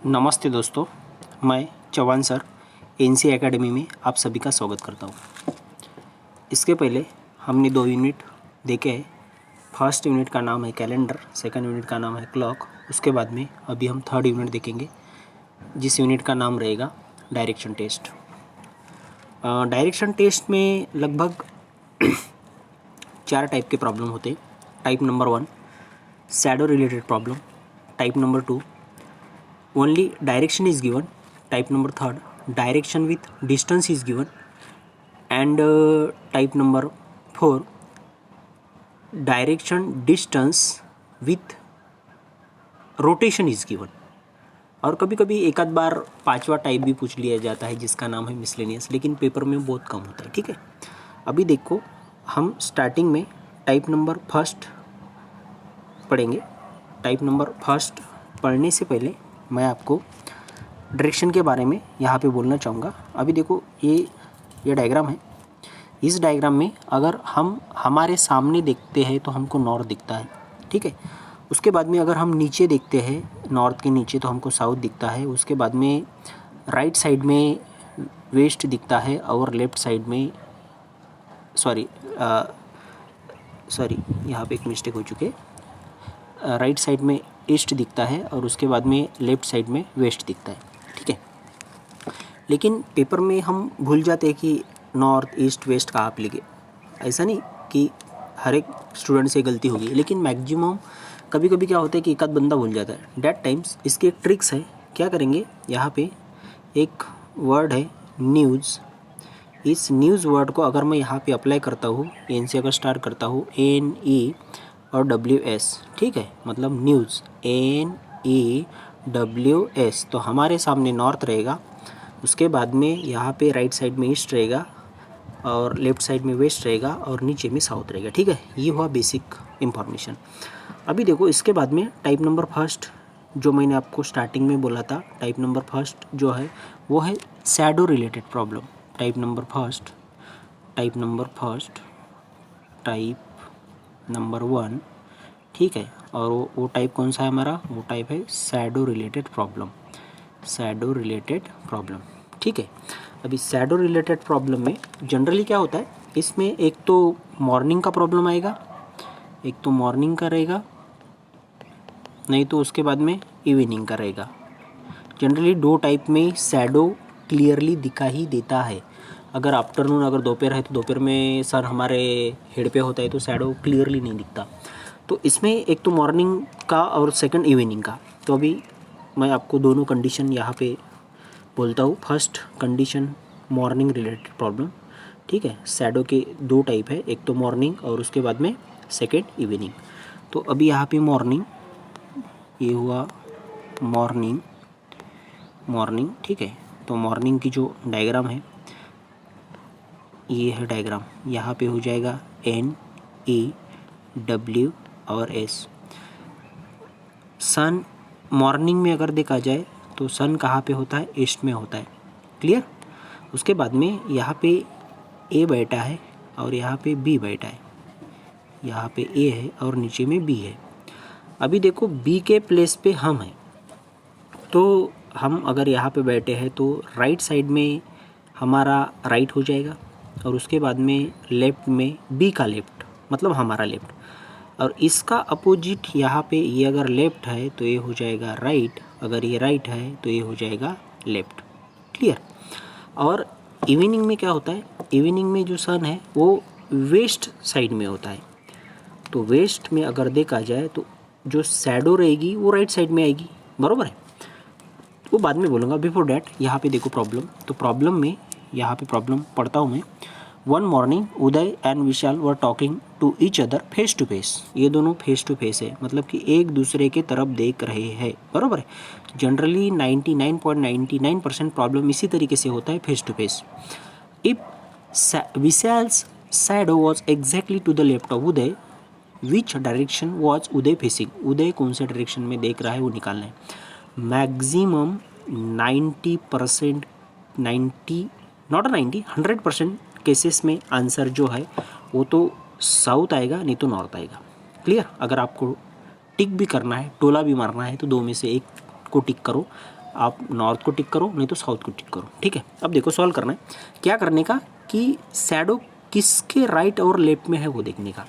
नमस्ते दोस्तों, मैं चौहान सर एनसी एकेडमी में आप सभी का स्वागत करता हूँ। इसके पहले हमने 2 यूनिट देखे हैं। फर्स्ट यूनिट का नाम है कैलेंडर, सेकंड यूनिट का नाम है क्लॉक। उसके बाद में अभी हम थर्ड यूनिट देखेंगे, जिस यूनिट का नाम रहेगा डायरेक्शन टेस्ट। डायरेक्शन टेस्ट में लगभग 4 टाइप के प्रॉब्लम होते हैं। Type number 1 shadow related problem, type number 2 only direction is given, type number 3 direction with distance is given, and type number 4 direction distance with rotation is given। और कभी कभी एक आध बार 5वां टाइप भी पूछ लिया जाता है, जिसका नाम है मिसलेनियस, लेकिन पेपर में बहुत कम होता है। ठीक है, अभी देखो हम स्टार्टिंग में टाइप नंबर फर्स्ट पढ़ेंगे। टाइप नंबर फर्स्ट पढ़ने से पहले मैं आपको डायरेक्शन के बारे में यहाँ पे बोलना चाहूँगा। अभी देखो ये डायग्राम है। इस डायग्राम में अगर हम हमारे सामने देखते हैं तो हमको नॉर्थ दिखता है। ठीक है, उसके बाद में अगर हम नीचे देखते हैं, नॉर्थ के नीचे, तो हमको साउथ दिखता है। उसके बाद में राइट साइड में वेस्ट दिखता है और लेफ्ट साइड में सॉरी यहाँ पे एक मिस्टेक हो चुकी है। राइट साइड में ईस्ट दिखता है और उसके बाद में लेफ़्ट साइड में वेस्ट दिखता है। ठीक है, लेकिन पेपर में हम भूल जाते हैं कि नॉर्थ ईस्ट वेस्ट कहाँ पे लिखे। ऐसा नहीं कि हर एक स्टूडेंट से गलती होगी, लेकिन मैक्सिमम कभी कभी क्या होता है कि एक आध बंदा भूल जाता है। डेट टाइम्स इसकी एक ट्रिक्स है। क्या करेंगे, यहाँ पे एक वर्ड है न्यूज़। इस न्यूज़ वर्ड को अगर मैं यहाँ पे अप्लाई करता हूँ, एन से अगर स्टार्ट करता हूँ, NE और WS, ठीक है, मतलब न्यूज़, NEWS, तो हमारे सामने नॉर्थ रहेगा। उसके बाद में यहाँ पे राइट साइड में ईस्ट रहेगा और लेफ्ट साइड में वेस्ट रहेगा और नीचे में साउथ रहेगा। ठीक है, ये हुआ बेसिक इंफॉर्मेशन। अभी देखो इसके बाद में टाइप नंबर फर्स्ट, जो मैंने आपको स्टार्टिंग में बोला था, टाइप नंबर फर्स्ट जो है वो है shadow related problem. Type number 1, ठीक है, और वो टाइप कौन सा है हमारा, वो टाइप है शैडो रिलेटेड प्रॉब्लम। ठीक है, अभी शैडो रिलेटेड प्रॉब्लम में जनरली क्या होता है, इसमें एक तो मॉर्निंग का प्रॉब्लम आएगा, एक तो मॉर्निंग का रहेगा, नहीं तो उसके बाद में इवनिंग का रहेगा। जनरली 2 टाइप में शैडो क्लियरली दिखा ही देता है। अगर आफ्टरनून, अगर दोपहर है तो दोपहर में सन हमारे हेड पे होता है तो शैडो क्लियरली नहीं दिखता। तो इसमें एक तो मॉर्निंग का और सेकंड इवनिंग का। तो अभी मैं आपको दोनों कंडीशन यहाँ पे बोलता हूँ। First condition morning related problem. ठीक है, शैडो के 2 टाइप है, एक तो मॉर्निंग और उसके बाद में सेकंड इवनिंग। तो अभी यहाँ पे मॉर्निंग, ये हुआ मॉर्निंग। ठीक है, तो मॉर्निंग की जो डायग्राम है ये है डायग्राम। यहाँ पे हो जाएगा NEW और S। सन मॉर्निंग में अगर देखा जाए तो सन कहाँ पे होता है, ईस्ट में होता है। क्लियर। उसके बाद में यहाँ पे A बैठा है और यहाँ पे B बैठा है। यहाँ पे A है और नीचे में B है। अभी देखो B के प्लेस पे हम हैं, तो हम अगर यहाँ पे बैठे हैं तो राइट साइड में हमारा राइट हो जाएगा और उसके बाद में लेफ़्ट में B का लेफ़्ट, मतलब हमारा लेफ़्ट। और इसका अपोजिट यहाँ पे ये अगर लेफ़्ट है तो ये हो जाएगा राइट, अगर ये राइट है तो ये हो जाएगा लेफ़्ट। क्लियर। और इवनिंग में क्या होता है, इवनिंग में जो सन है वो वेस्ट साइड में होता है। तो वेस्ट में अगर देखा जाए तो जो शैडो रहेगी वो राइट साइड में आएगी, बराबर है। वो बाद में बोलूँगा। बिफोर डैट यहाँ पे देखो प्रॉब्लम। तो प्रॉब्लम में यहाँ पे प्रॉब्लम पढ़ता हूँ मैं। One morning Uday and Vishal were talking to each other face to face. ये दोनों फेस टू फेस है, मतलब कि एक दूसरे के तरफ देख रहे हैं, बराबर है। जनरली 99.99% प्रॉब्लम इसी तरीके से होता है, face to face. If Vishal's shadow was exactly to the left of Uday, which direction was Uday facing. Uday कौन से डायरेक्शन में देख रहा है वो निकालना है। मैक्सिमम 90%, 100% केसेस में आंसर जो है वो तो साउथ आएगा, नहीं तो नॉर्थ आएगा। क्लियर। अगर आपको टिक भी करना है, टोला भी मारना है, तो 2 में से एक को टिक करो, आप नॉर्थ को टिक करो, नहीं तो साउथ को टिक करो, ठीक है। अब देखो सॉल्व करना है, क्या करने का कि शैडो किसके राइट और लेफ्ट में है वो देखने का।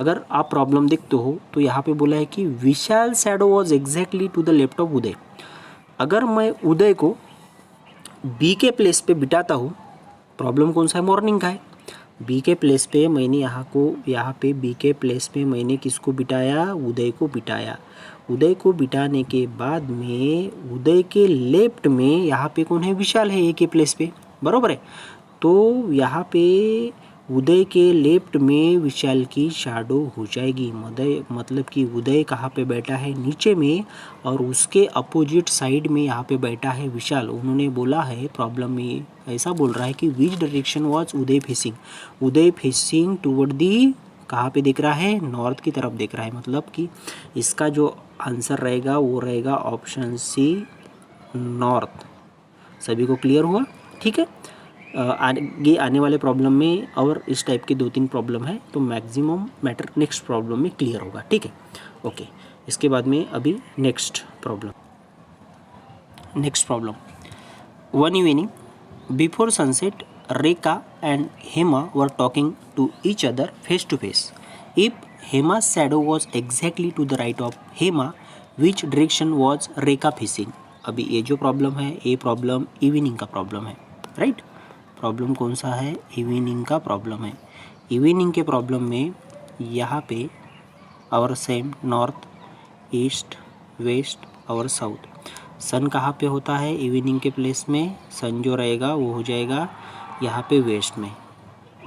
अगर आप प्रॉब्लम देखते हो तो यहाँ पे बोला है कि Vishal shadow was exactly to the left of Uday. अगर मैं उदय को बी के प्लेस पे बिठाता हूँ, प्रॉब्लम कौन सा है, मॉर्निंग का है। बी के प्लेस पे मैंने यहाँ पे बी के प्लेस पे मैंने किसको बिठाया, उदय को बिठाया। उदय को बिठाने के बाद में उदय के लेफ्ट में यहाँ पे कौन है, विशाल है ए के प्लेस पे, बरोबर है। तो यहाँ पे उदय के लेफ्ट में विशाल की शैडो हो जाएगी। मतलब कि उदय कहाँ पे बैठा है, नीचे में, और उसके अपोजिट साइड में यहाँ पे बैठा है विशाल। उन्होंने बोला है प्रॉब्लम में ऐसा बोल रहा है कि विच direction was Uday facing. Uday facing toward the, कहाँ पे दिख रहा है, नॉर्थ की तरफ दिख रहा है। मतलब कि इसका जो आंसर रहेगा वो रहेगा ऑप्शन सी, नॉर्थ। सभी को क्लियर हुआ, ठीक है। आगे आने वाले प्रॉब्लम में और इस टाइप के 2-3 प्रॉब्लम है, तो मैक्सिमम मैटर नेक्स्ट प्रॉब्लम में क्लियर होगा, ठीक है। ओके, इसके बाद में अभी next problem. One evening before sunset Rekha and Hema were talking to each other face to face. If Hema shadow was exactly to the right of Hema, which direction was Rekha facing. अभी ये जो प्रॉब्लम है, ये प्रॉब्लम इवनिंग का प्रॉब्लम है, right. Problem कौन सा है, इवनिंग का प्रॉब्लम है। इवनिंग के प्रॉब्लम में यहाँ पे और सेम नॉर्थ, ईस्ट, वेस्ट और साउथ। सन कहाँ पे होता है, इवनिंग के प्लेस में सन जो रहेगा वो हो जाएगा यहाँ पे वेस्ट में।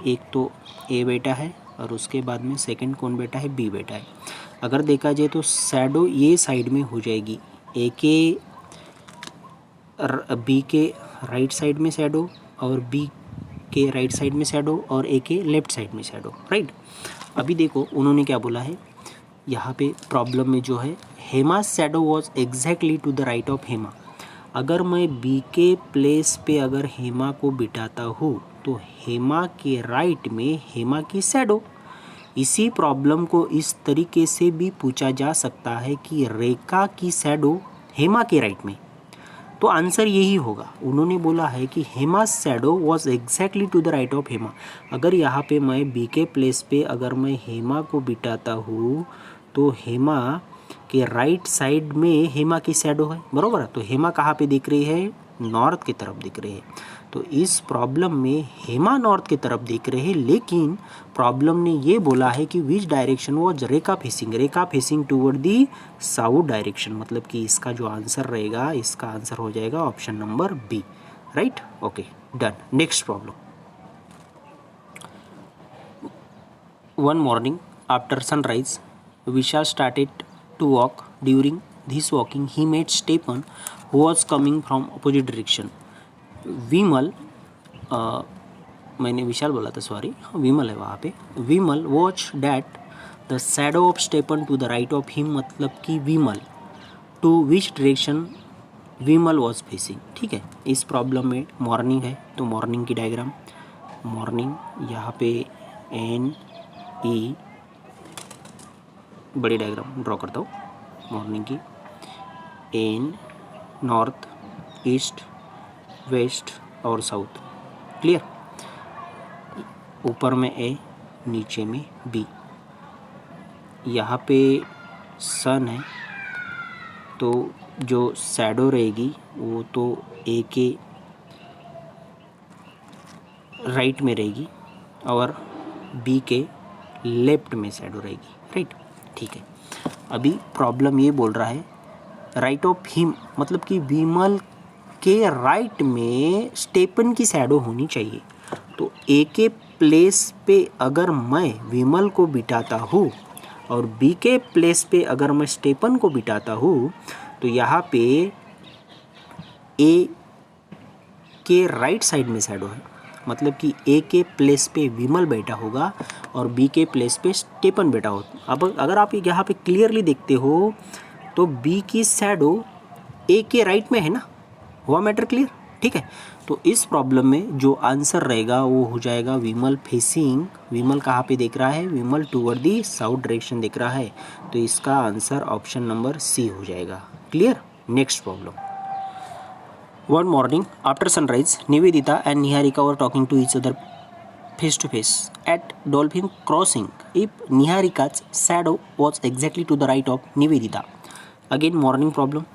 एक तो ए बेटा है और उसके बाद में सेकंड कौन बेटा है, बी बेटा है। अगर देखा जाए तो शैडो ये साइड में हो जाएगी, ए के बी के राइट साइड में शैडो, और बी के राइट साइड में शैडो, और ए के लेफ्ट साइड में शैडो, राइट। अभी देखो उन्होंने क्या बोला है यहाँ पे प्रॉब्लम में जो है, Hema shadow was exactly to the right of Hema. अगर मैं बी के प्लेस पे अगर हेमा को बिठाता हूँ तो हेमा के राइट में हेमा की शैडो। इसी प्रॉब्लम को इस तरीके से भी पूछा जा सकता है कि रेखा की शैडो हेमा के राइट में, तो आंसर यही होगा। उन्होंने बोला है कि Hema shadow was exactly to the right of Hema. अगर यहाँ पे मैं बी के प्लेस पे अगर मैं हेमा को बिठाता हूँ तो हेमा के राइट साइड में हेमा की शैडो है, बरोबर है। तो हेमा कहाँ पे दिख रही है, नॉर्थ की तरफ दिख रही है। तो इस प्रॉब्लम में हेमा नॉर्थ की तरफ दिख रहे हैं, लेकिन प्रॉब्लम ने ये बोला है कि विच direction was Rekha facing toward the south direction. मतलब कि इसका जो आंसर रहेगा, इसका आंसर हो जाएगा option number B, right. Okay, done. Next problem. One morning after sunrise Vishal started to walk. During this walking he met Stephen who was coming from opposite direction. Vimal, मैंने विशाल बोला था, सॉरी, विमल है वहाँ पे। Vimal watch that the shadow of Stephen to the right of him. मतलब कि Vimal to which direction Vimal was facing, ठीक है। इस प्रॉब्लम में मॉर्निंग है, तो मॉर्निंग की डायग्राम, मॉर्निंग यहाँ पे एन ई बड़ी डायग्राम ड्रॉ करता हूँ मॉर्निंग की। एन, नॉर्थ, ईस्ट, वेस्ट और साउथ, क्लियर। ऊपर में ए, नीचे में बी। यहाँ पे सन है, तो जो शैडो रहेगी वो तो ए के राइट में रहेगी और बी के लेफ्ट में शैडो रहेगी, राइट, ठीक है। अभी प्रॉब्लम ये बोल रहा है राइट ऑफ हिम, मतलब कि विमल के राइट में स्टेपन की शैडो होनी चाहिए। तो ए के प्लेस पे अगर मैं विमल को बिठाता हूँ और बी के प्लेस पे अगर मैं स्टेपन को बिठाता हूँ, तो यहाँ पे ए के राइट साइड में शैडो है। मतलब कि ए के प्लेस पे विमल बैठा होगा और बी के प्लेस पे स्टेपन बैठा होगा। अब अगर आप यहाँ पे क्लियरली देखते हो तो बी की शैडो ए के राइट में है ना, हुआ मैटर क्लियर, ठीक है। तो इस प्रॉब्लम में जो आंसर रहेगा वो हो जाएगा विमल फेसिंग। विमल कहाँ पे दिख रहा है, विमल टूवर्ड दी साउथ डायरेक्शन दिख रहा है, तो इसका आंसर ऑप्शन नंबर सी हो जाएगा, clear. Next problem. One morning after sunrise, Nivedita and Niharika were talking to each other face to face at Dolphin Crossing. If Niharika's shadow was exactly to the right of Nivedita, again morning problem.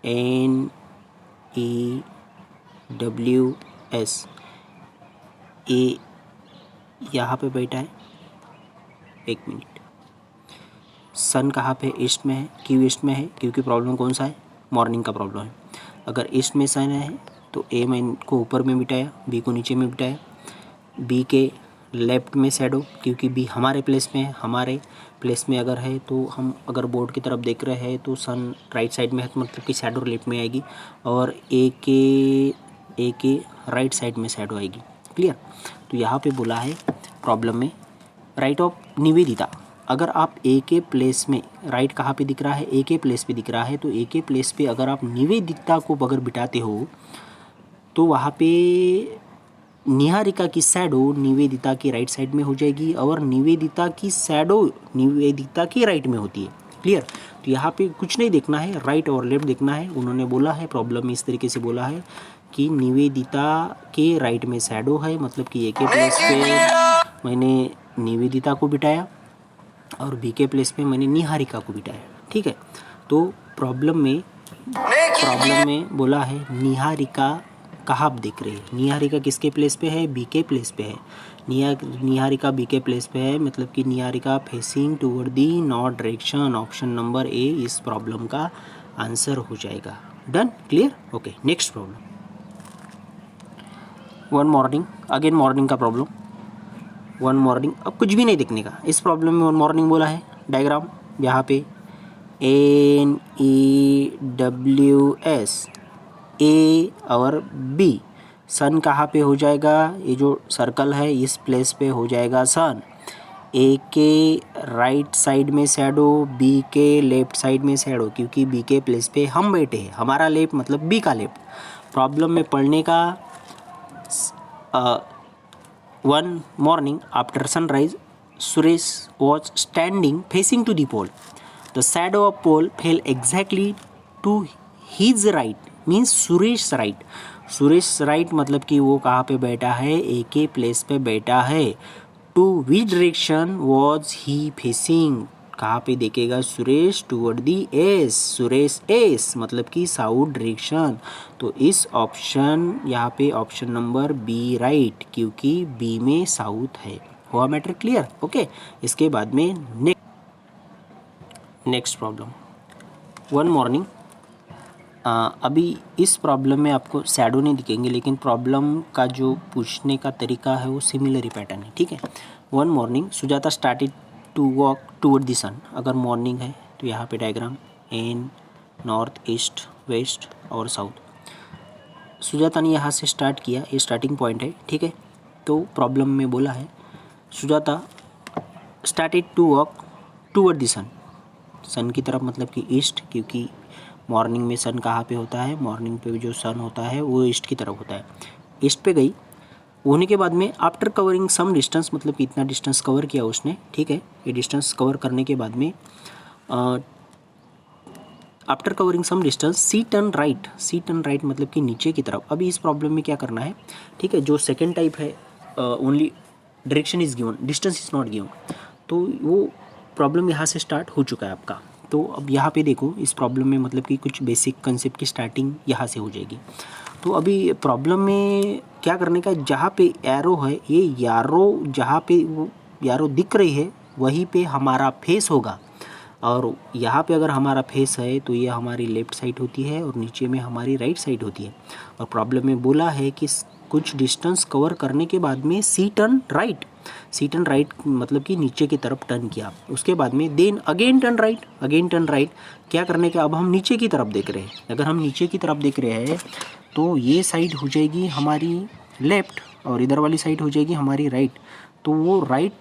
NEWS, ए यहाँ पे बैठा है, एक minute, सन कहाँ पे, east में है, क्यों ईस्ट में है, क्योंकि प्रॉब्लम कौन सा है, मॉर्निंग का प्रॉब्लम है। अगर ईस्ट में सन है तो ए में को ऊपर में बिठाया, बी को नीचे में बिठाया, बी के लेफ्ट में शैडो, क्योंकि बी हमारे प्लेस में है, हमारे प्लेस में अगर है तो हम अगर बोर्ड की तरफ देख रहे हैं तो सन राइट साइड में है तो मतलब कि शैडो लेफ्ट में आएगी, और ए के राइट साइड में शैडो आएगी। क्लियर। तो यहाँ पे बोला है प्रॉब्लम में राइट ऑफ निवेदिता, अगर आप ए के प्लेस में, राइट कहाँ पे दिख रहा है, ए के प्लेस पे दिख रहा है, तो ए के प्लेस पे अगर आप निवेदिता को अगर बिठाते हो तो वहाँ पे निहारिका की शैडो निवेदिता की राइट साइड में हो जाएगी और निवेदिता की शैडो निवेदिता की राइट में होती है। क्लियर। तो यहाँ पे कुछ नहीं देखना है, राइट और लेफ्ट देखना है। उन्होंने बोला है प्रॉब्लम में इस तरीके से बोला है कि निवेदिता के राइट में शैडो है, मतलब कि ए के प्लेस पे मैंने निवेदिता को बिठाया और बी के प्लेस पे मैंने निहारिका को बिठाया। ठीक है। तो प्रॉब्लम में बोला है निहारिका कहाँ आप देख रहे हैं, निहारिका किसके प्लेस पे है, बी के प्लेस पे है। निहारिका बी के प्लेस पे है, मतलब कि Niharika facing toward the north direction. Option number ए इस प्रॉब्लम का आंसर हो जाएगा। Done. Clear. Okay. Next problem, one morning, again morning का प्रॉब्लम। वन मॉर्निंग, अब कुछ भी नहीं देखने का, इस प्रॉब्लम में वन मॉर्निंग बोला है। डायग्राम यहाँ पे NEWS, ए और बी, सन कहाँ पे हो जाएगा, ये जो सर्कल है इस प्लेस पे हो जाएगा सन। ए के राइट साइड में शैडो, बी के लेफ्ट साइड में शैडो, क्योंकि बी के प्लेस पे हम बैठे हैं, हमारा लेफ्ट मतलब बी का लेफ्ट। प्रॉब्लम में पढ़ने का, one morning after sunrise Suresh was standing facing to the pole, the shadow of pole fell exactly to his right, means Suresh right. Suresh right मतलब कि वो कहाँ पे बैठा है, ए के प्लेस पे बैठा है। To which direction was he facing, कहाँ पे देखेगा Suresh, toward the S, Suresh S मतलब कि साउथ डायरेक्शन। तो इस ऑप्शन यहाँ पे ऑप्शन नंबर बी राइट, क्योंकि बी में साउथ है। हुआ मैटर क्लियर। ओके। इसके बाद में नेक्स्ट प्रॉब्लम, वन मॉर्निंग। अभी इस प्रॉब्लम में आपको शैडो नहीं दिखेंगे, लेकिन प्रॉब्लम का जो पूछने का तरीका है वो सिमिलर ही पैटर्न है। ठीक है। One morning Sujata started to walk toward the sun, अगर मॉर्निंग है तो यहाँ पे diagram N, north, east, west और साउथ। सुजाता ने यहाँ से स्टार्ट किया, ये स्टार्टिंग पॉइंट है। ठीक है। तो प्रॉब्लम में बोला है Sujata started to walk toward the sun, sun की तरफ मतलब कि ईस्ट, क्योंकि मॉर्निंग में सन कहाँ पे होता है, मॉर्निंग पे जो सन होता है वो ईस्ट की तरफ होता है। ईस्ट पे गई, होने के बाद में आफ्टर कवरिंग सम डिस्टेंस, मतलब कि इतना डिस्टेंस कवर किया उसने। ठीक है। ये डिस्टेंस कवर करने के बाद में after covering some distance C turn right, सी टर्न राइट मतलब कि नीचे की तरफ। अभी इस प्रॉब्लम में क्या करना है, ठीक है, जो सेकेंड टाइप है only direction is given, distance is not given, तो वो प्रॉब्लम यहाँ से स्टार्ट हो चुका है आपका। तो अब यहाँ पे देखो इस प्रॉब्लम में मतलब कि कुछ बेसिक कंसेप्ट की स्टार्टिंग यहाँ से हो जाएगी। तो अभी प्रॉब्लम में क्या करने का, जहाँ पे एरो है, ये यारो जहाँ पे वो यारो दिख रही है वहीं पे हमारा फेस होगा, और यहाँ पे अगर हमारा फेस है तो ये हमारी लेफ़्ट साइड होती है और नीचे में हमारी राइट साइड होती है। और प्रॉब्लम में बोला है कि कुछ डिस्टेंस कवर करने के बाद में सी टर्न राइट, सी टर्न राइट मतलब कि नीचे की तरफ टर्न किया। उसके बाद में then again turn right, again turn right. क्या करने का, अब हम नीचे की तरफ देख रहे हैं। अगर हम नीचे की तरफ देख रहे हैं तो ये साइड हो जाएगी हमारी लेफ़्ट और इधर वाली साइड हो जाएगी हमारी राइट। तो वो राइट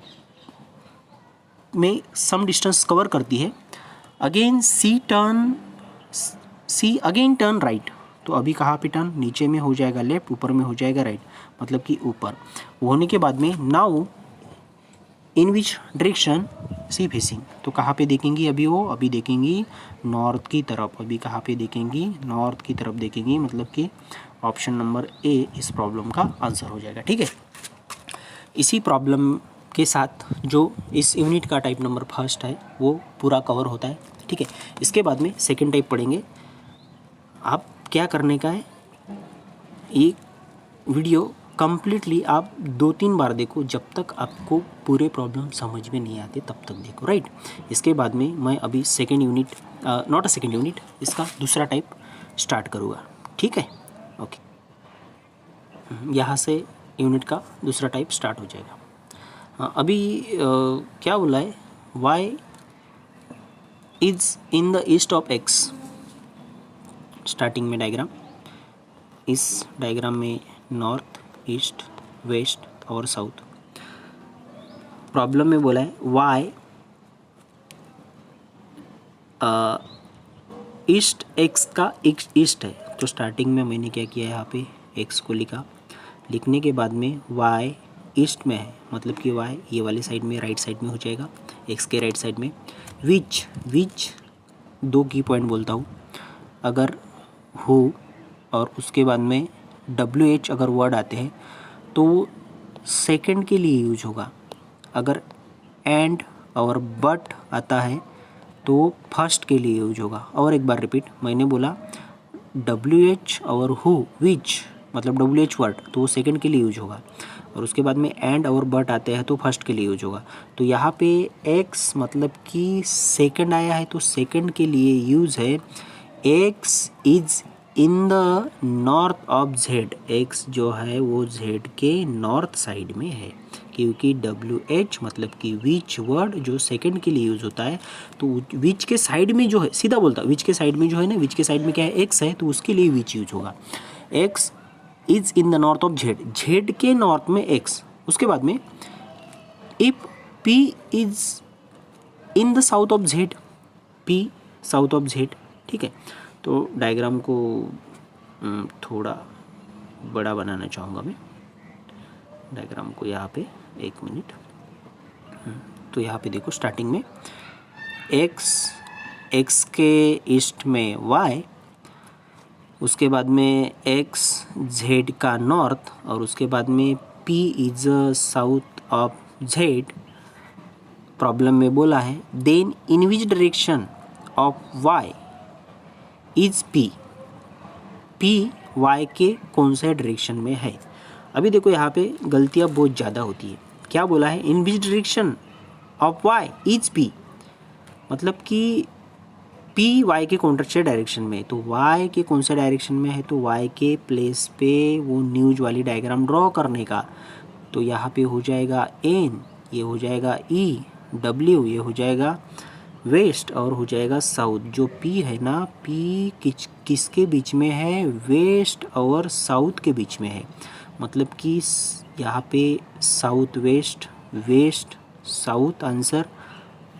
में सम डिस्टेंस कवर करती है। Again see again turn right, तो अभी कहाँ पे टर्न, नीचे में हो जाएगा लेफ्ट, ऊपर में हो जाएगा राइट, मतलब कि ऊपर। होने के बाद में now in which direction sea facing. तो कहाँ पे देखेंगी अभी वो? अभी देखेंगी नॉर्थ की तरफ। अभी कहाँ पे देखेंगी? नॉर्थ की तरफ देखेंगी, मतलब कि ऑप्शन नंबर ए इस प्रॉब्लम का आंसर हो जाएगा। ठीक है, इसी प्रॉब्लम के साथ जो इस यूनिट का टाइप नंबर फर्स्ट है वो पूरा कवर होता है। ठीक है, इसके बाद में सेकेंड टाइप पढ़ेंगे। आप क्या करने का है, एक वीडियो कंप्लीटली आप 2-3 बार देखो, जब तक आपको पूरे प्रॉब्लम समझ में नहीं आते तब तक देखो, राइट। इसके बाद में मैं अभी second unit, not a second unit, इसका दूसरा टाइप स्टार्ट करूँगा। ठीक है, ओके, यहाँ से यूनिट का दूसरा टाइप स्टार्ट हो जाएगा। अभी क्या बोला है, Y is in the east of X. Starting में डायग्राम, इस डायग्राम में नॉर्थ, ईस्ट, वेस्ट और साउथ। प्रॉब्लम में बोला है वाई ईस्ट एक्स का ईस्ट है। तो स्टार्टिंग में मैंने क्या किया है, यहाँ पे एक्स को लिखा, लिखने के बाद में वाई ईस्ट में है, मतलब कि वाई ये वाले साइड में, राइट साइड में हो जाएगा, एक्स के राइट साइड में। विच 2 की पॉइंट बोलता हूँ, अगर हु और उसके बाद में WH अगर वर्ड आते हैं तो सेकंड के लिए यूज होगा। अगर एंड और बट आता है तो फर्स्ट के लिए यूज होगा। और एक बार रिपीट, मैंने बोला WH और हु, विच मतलब WH वर्ड, तो वो सेकंड के लिए यूज होगा। और उसके बाद में एंड और बट आते हैं तो फर्स्ट के लिए यूज होगा। तो यहाँ पे एक्स मतलब कि सेकंड आया है तो सेकंड के लिए यूज है X is in the north of Z. X जो है वो जेड के नॉर्थ साइड में है, क्योंकि WH मतलब कि विच वर्ड जो सेकंड के लिए यूज होता है, तो विच के साइड में जो है, सीधा बोलता विच के साइड में जो है ना, विच के साइड में क्या है, एक्स है, तो उसके लिए विच यूज होगा। X is in the north of Z, Z के नॉर्थ में एक्स। उसके बाद में if P is in the south of Z, P south of Z. ठीक है, तो डायग्राम को थोड़ा बड़ा बनाना चाहूँगा मैं, डायग्राम को यहाँ पे, एक मिनट। तो यहाँ पे देखो, स्टार्टिंग में एक्स के ईस्ट में y, उसके बाद में x z का नॉर्थ, और उसके बाद में P is south of z। Problem में बोला है then in which direction of y is P y के कौन से डायरेक्शन में है। अभी देखो यहाँ पे गलतियाँ बहुत ज़्यादा होती है। क्या बोला है, in which direction of y is P, मतलब कि P y के कौन से डायरेक्शन में है, तो y के कौन से डायरेक्शन में है, तो y के प्लेस पे वो न्यूज वाली डायग्राम ड्रॉ करने का। तो यहाँ पे हो जाएगा N, ये हो जाएगा E, W ये हो जाएगा वेस्ट, और हो जाएगा साउथ। जो P है ना, P किसके बीच में है, वेस्ट और साउथ के बीच में है, मतलब कि यहाँ पे south west, west south answer,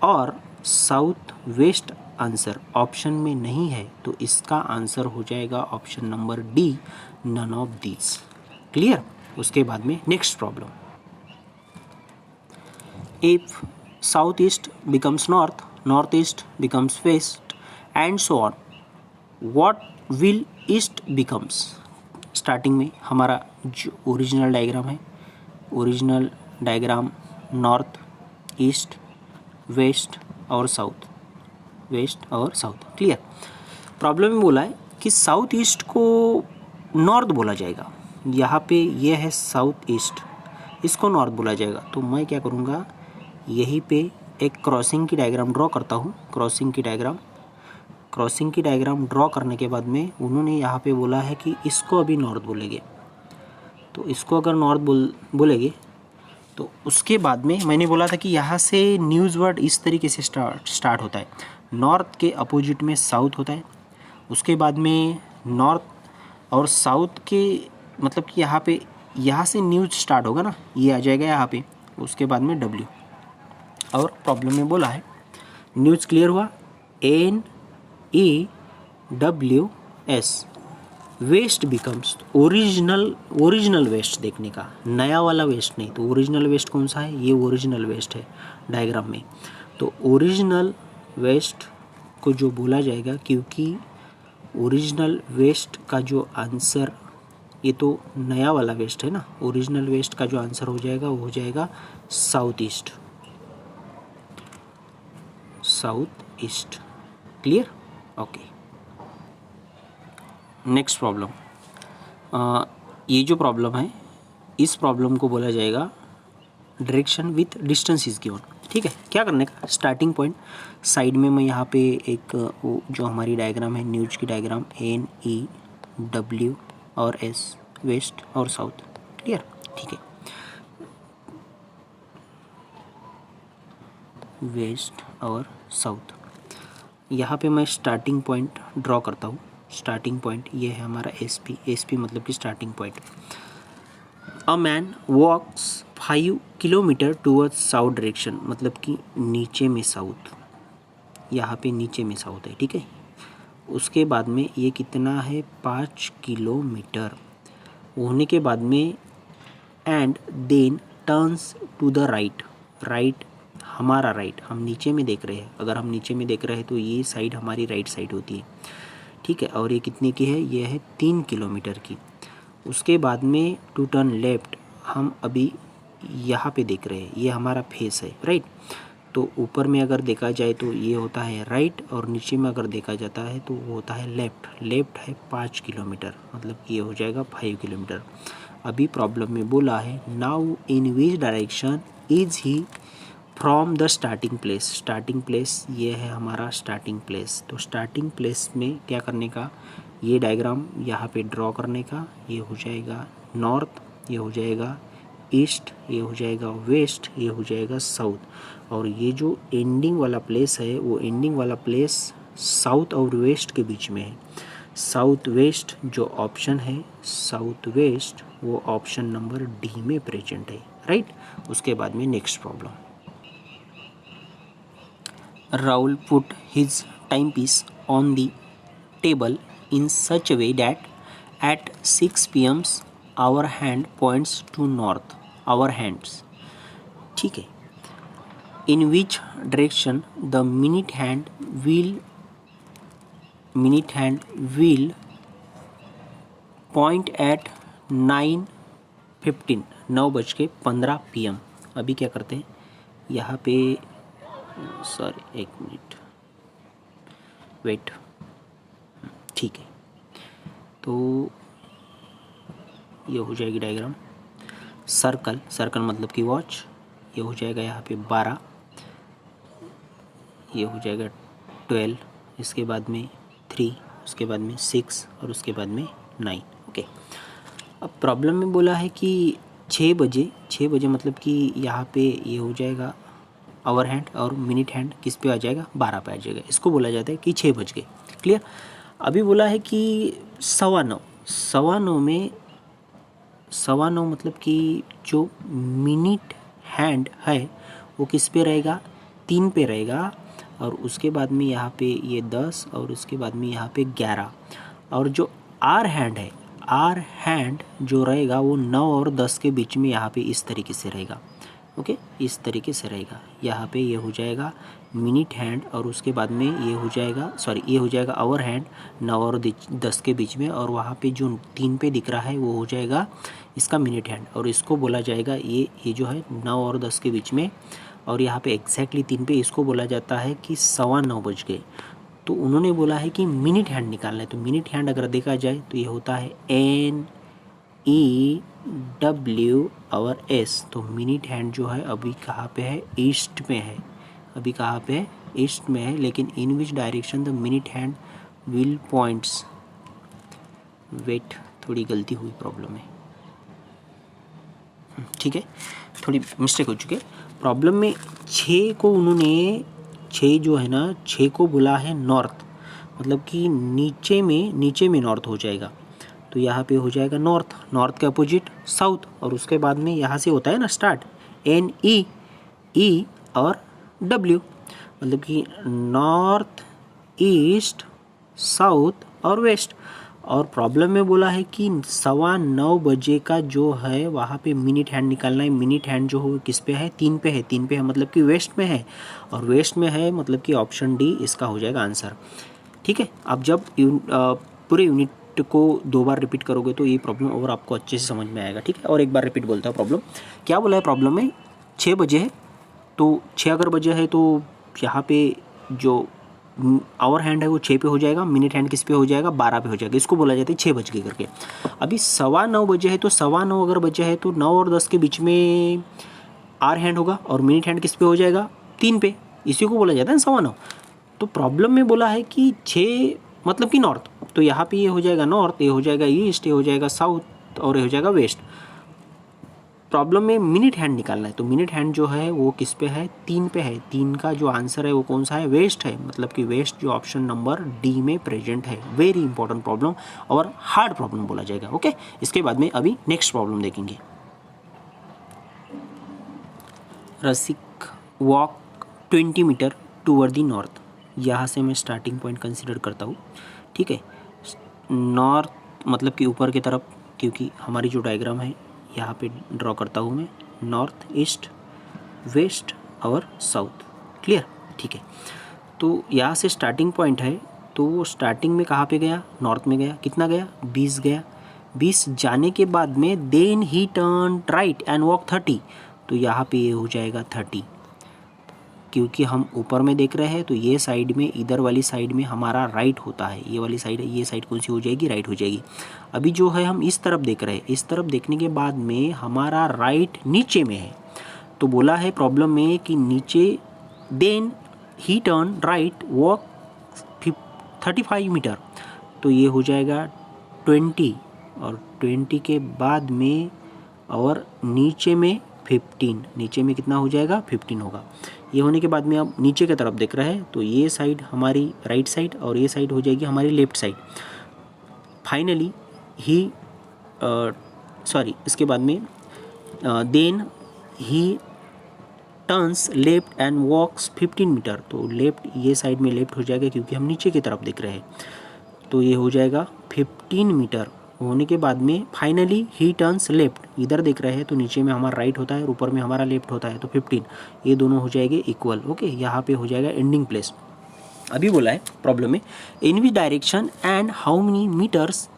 और साउथ वेस्ट आंसर ऑप्शन में नहीं है, तो इसका आंसर हो जाएगा option number D, none of these. Clear. उसके बाद में next problem, if south east becomes north, north east becomes west and so on, what will east becomes. Starting में हमारा जो ओरिजिनल डायग्राम है, original diagram north, east, west और south, west और south. Clear. Problem में बोला है कि साउथ ईस्ट को नॉर्थ बोला जाएगा। यहाँ पे ये है साउथ ईस्ट, इसको नॉर्थ बोला जाएगा। तो मैं क्या करूँगा, यहीं पे एक क्रॉसिंग की डायग्राम ड्रॉ करता हूँ। क्रॉसिंग की डायग्राम ड्रॉ करने के बाद में उन्होंने यहाँ पे बोला है कि इसको अभी नॉर्थ बोलेंगे। तो इसको अगर नॉर्थ बोलेंगे तो उसके बाद में मैंने बोला था कि यहाँ से न्यूज़ वर्ड इस तरीके से स्टार्ट होता है। नॉर्थ के अपोजिट में साउथ होता है, उसके बाद में नॉर्थ और साउथ के, मतलब कि यहाँ से न्यूज़ स्टार्ट होगा ना, ये आ जाएगा यहाँ पे, उसके बाद में W। और प्रॉब्लम में बोला है, न्यूज़ क्लियर हुआ, NEWS, west becomes, original west देखने का, नया वाला वेस्ट नहीं। तो ओरिजिनल वेस्ट कौन सा है, ये ओरिजिनल वेस्ट है डायग्राम में। तो ओरिजिनल वेस्ट को जो बोला जाएगा, क्योंकि ओरिजिनल वेस्ट का जो आंसर, ये तो नया वाला वेस्ट है ना, ओरिजिनल वेस्ट का जो आंसर हो जाएगा वो हो जाएगा south east, south east. Clear? Okay. Next problem, ये जो प्रॉब्लम है इस प्रॉब्लम को बोला जाएगा direction with distance is given. ठीक है, क्या करने का, स्टार्टिंग पॉइंट साइड में मैं यहाँ पे एक वो जो हमारी डायग्राम है न्यूज की डायग्राम, NEW और S, वेस्ट और साउथ। क्लियर? ठीक है, वेस्ट और साउथ। यहाँ पे मैं स्टार्टिंग पॉइंट ड्रॉ करता हूँ। स्टार्टिंग पॉइंट ये है हमारा SP मतलब कि starting point. A man walks 5 kilometre towards south direction, मतलब कि नीचे में साउथ, यहाँ पे नीचे में साउथ है। ठीक है, उसके बाद में ये कितना है 5 किलोमीटर होने के बाद में, and then turns to the right. Right हमारा राइट, हम नीचे में देख रहे हैं, अगर हम नीचे में देख रहे हैं तो ये साइड हमारी राइट साइड होती है। ठीक है, और ये कितने की है, ये है 3 किलोमीटर की। उसके बाद में टू टर्न लेफ्ट, हम अभी यहाँ पे देख रहे हैं, ये हमारा फेस है, राइट। तो ऊपर में अगर देखा जाए तो ये होता है राइट, और नीचे में अगर देखा जाता है तो वो होता है लेफ्ट। लेफ्ट है 5 किलोमीटर, मतलब ये हो जाएगा 5 किलोमीटर। अभी प्रॉब्लम में बोला है now in which direction is he from the starting place. Starting place ये है हमारा स्टार्टिंग प्लेस। तो स्टार्टिंग प्लेस में क्या करने का, ये डायग्राम यहाँ पे ड्रॉ करने का। ये हो जाएगा नॉर्थ, ये हो जाएगा ईस्ट, ये हो जाएगा वेस्ट, ये हो जाएगा साउथ। और ये जो एंडिंग वाला प्लेस है वो एंडिंग वाला प्लेस साउथ और वेस्ट के बीच में है। साउथ वेस्ट जो ऑप्शन है, साउथ वेस्ट वो ऑप्शन नंबर डी में प्रेजेंट है, राइट। उसके बाद में next problem, Rahul put his time piece on the table in such a way that at 6 p.m. our hand points to north, our hands। ठीक है, in which direction the minute hand will point at 9:15, 9:15 PM। अभी क्या करते हैं यहाँ पे, sorry एक minute wait, ठीक है। तो ये हो जाएगी डायग्राम, सर्कल, सर्कल मतलब कि वॉच, ये हो जाएगा यहाँ पे 12, ये हो जाएगा 12, इसके बाद में 3, उसके बाद में 6 और उसके बाद में 9। ओके, अब प्रॉब्लम में बोला है कि 6 बजे मतलब कि यहाँ पे ये हो जाएगा आवर हैंड, और मिनट हैंड किस पे आ जाएगा, 12 पे आ जाएगा। इसको बोला जाता है कि 6 बज गए। क्लियर? अभी बोला है कि 9:15, 9:15 में 9:15 मतलब कि जो मिनट हैंड है वो किस पे रहेगा, 3 पे रहेगा। और उसके बाद में यहाँ पे ये 10 और उसके बाद में यहाँ पे 11, और जो आर हैंड है, आर हैंड जो रहेगा वो 9 और 10 के बीच में यहाँ पे इस तरीके से रहेगा। ओके, इस तरीके से रहेगा। यहाँ पे ये हो जाएगा मिनट हैंड, और उसके बाद में ये हो जाएगा, सॉरी ये हो जाएगा आवर हैंड 9 और 10 के बीच में, और वहाँ पे जो 3 पे दिख रहा है वो हो जाएगा इसका मिनट हैंड, और इसको बोला जाएगा ये जो है 9 और 10 के बीच में, और यहाँ पे एग्जैक्टली 3 पे, इसको बोला जाता है कि 9:15 बज गए। तो उन्होंने बोला है कि मिनट हैंड निकालना है। तो मिनट हैंड अगर देखा जाए तो ये होता है NEW और S। तो मिनट हैंड जो है अभी कहाँ पे है, ईस्ट में है। अभी कहाँ पे है, ईस्ट में है। लेकिन in which direction the minute hand will points, wait थोड़ी गलती हुई प्रॉब्लम में, ठीक है, थोड़ी मिस्टेक हो चुकी है प्रॉब्लम में। 6 को उन्होंने, 6 जो है ना, 6 को बोला है नॉर्थ, मतलब कि नीचे में नॉर्थ हो जाएगा। तो यहाँ पे हो जाएगा नॉर्थ, नॉर्थ के अपोजिट साउथ, और उसके बाद में यहाँ से होता है ना स्टार्ट, NE और W, मतलब कि नॉर्थ, ईस्ट, साउथ और वेस्ट। और प्रॉब्लम में बोला है कि 9:15 बजे का जो है वहाँ पे मिनट हैंड निकालना है। मिनट हैंड जो है किस पे है, 3 पे है। 3 पे है मतलब कि वेस्ट में है, और वेस्ट में है मतलब कि ऑप्शन डी इसका हो जाएगा आंसर। ठीक है, आप जब पूरे यूनिट को 2 बार रिपीट करोगे तो ये प्रॉब्लम और आपको अच्छे से समझ में आएगा। ठीक है, और एक बार रिपीट बोलता हूँ प्रॉब्लम क्या बोला है। प्रॉब्लम में 6 बजे है, तो 6 अगर बजे है तो यहाँ पे जो आवर हैंड है वो 6 पे हो जाएगा, मिनट हैंड किस पे हो जाएगा, 12 पे हो जाएगा। इसको बोला जाता है 6 बज के करके। अभी 9:15 बजे है, तो 9:15 अगर बजे है तो 9 और 10 के बीच में आर हैंड होगा, और मिनट हैंड किस पे हो जाएगा, 3 पे। इसी को बोला जाता है 9:15। तो प्रॉब्लम में बोला है कि 6 मतलब कि नॉर्थ, तो यहाँ पे ये हो जाएगा नॉर्थ, ये हो जाएगा ईस्ट, ये हो जाएगा साउथ, और ये हो जाएगा वेस्ट। प्रॉब्लम में मिनट हैंड निकालना है, तो मिनट हैंड जो है वो किस पे है, 3 पे है। 3 का जो आंसर है वो कौन सा है, वेस्ट है, मतलब कि वेस्ट जो ऑप्शन नंबर डी में प्रेजेंट है। वेरी इंपॉर्टेंट प्रॉब्लम और हार्ड प्रॉब्लम बोला जाएगा। ओके, इसके बाद में अभी नेक्स्ट प्रॉब्लम देखेंगे। Rasik walk 20 metre toward the north. यहाँ से मैं स्टार्टिंग पॉइंट कंसिडर करता हूँ। ठीक है, नॉर्थ मतलब कि ऊपर की तरफ, क्योंकि हमारी जो डायग्राम है यहाँ पे ड्रॉ करता हूँ मैं, नॉर्थ, ईस्ट, वेस्ट और साउथ। क्लियर, ठीक है। तो यहाँ से स्टार्टिंग पॉइंट है, तो वो स्टार्टिंग में कहाँ पे गया, नॉर्थ में गया। कितना गया, 20 गया। 20 जाने के बाद में then he turn right and walk 30, तो यहाँ पे ये हो जाएगा 30। क्योंकि हम ऊपर में देख रहे हैं तो ये साइड में, इधर वाली साइड में हमारा राइट होता है, ये वाली साइड है, ये साइड कौन सी हो जाएगी, राइट हो जाएगी। अभी जो है हम इस तरफ देख रहे हैं, इस तरफ देखने के बाद में हमारा राइट नीचे में है, तो बोला है प्रॉब्लम में कि नीचे then he turn right walk 35 metre, तो ये हो जाएगा 20, और 20 के बाद में और नीचे में 15, नीचे में कितना हो जाएगा, 15 होगा। ये होने के बाद में अब नीचे की तरफ देख रहे हैं, तो ये साइड हमारी राइट साइड और ये साइड हो जाएगी हमारी लेफ्ट साइड। फाइनली ही इसके बाद में then he turns left and walks 15 metre, तो लेफ्ट, ये साइड में लेफ्ट हो जाएगा क्योंकि हम नीचे की तरफ देख रहे हैं, तो ये हो जाएगा 15 मीटर। होने के बाद में फाइनली ही टर्न्स लेफ्ट, इधर देख रहे हैं तो नीचे में हमारा राइट होता है और ऊपर में हमारा लेफ्ट होता है, तो 15, ये दोनों हो जाएंगे इक्वल। ओके, यहाँ पे हो जाएगा एंडिंग प्लेस। अभी बोला है प्रॉब्लम में in which direction and how many metres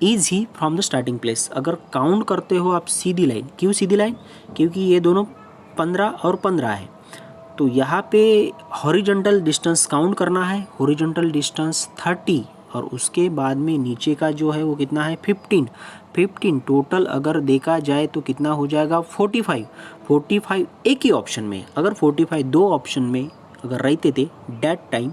is he from the starting place. अगर काउंट करते हो आप सीधी लाइन, क्यों सीधी लाइन, क्योंकि ये दोनों 15 और 15 है, तो यहाँ पे हॉरिजॉन्टल डिस्टेंस काउंट करना है, हॉरिजॉन्टल डिस्टेंस 30, और उसके बाद में नीचे का जो है वो कितना है, 15 टोटल अगर देखा जाए तो कितना हो जाएगा, 45 एक ही ऑप्शन में। अगर 45 दो ऑप्शन में अगर रहते थे डेट टाइम,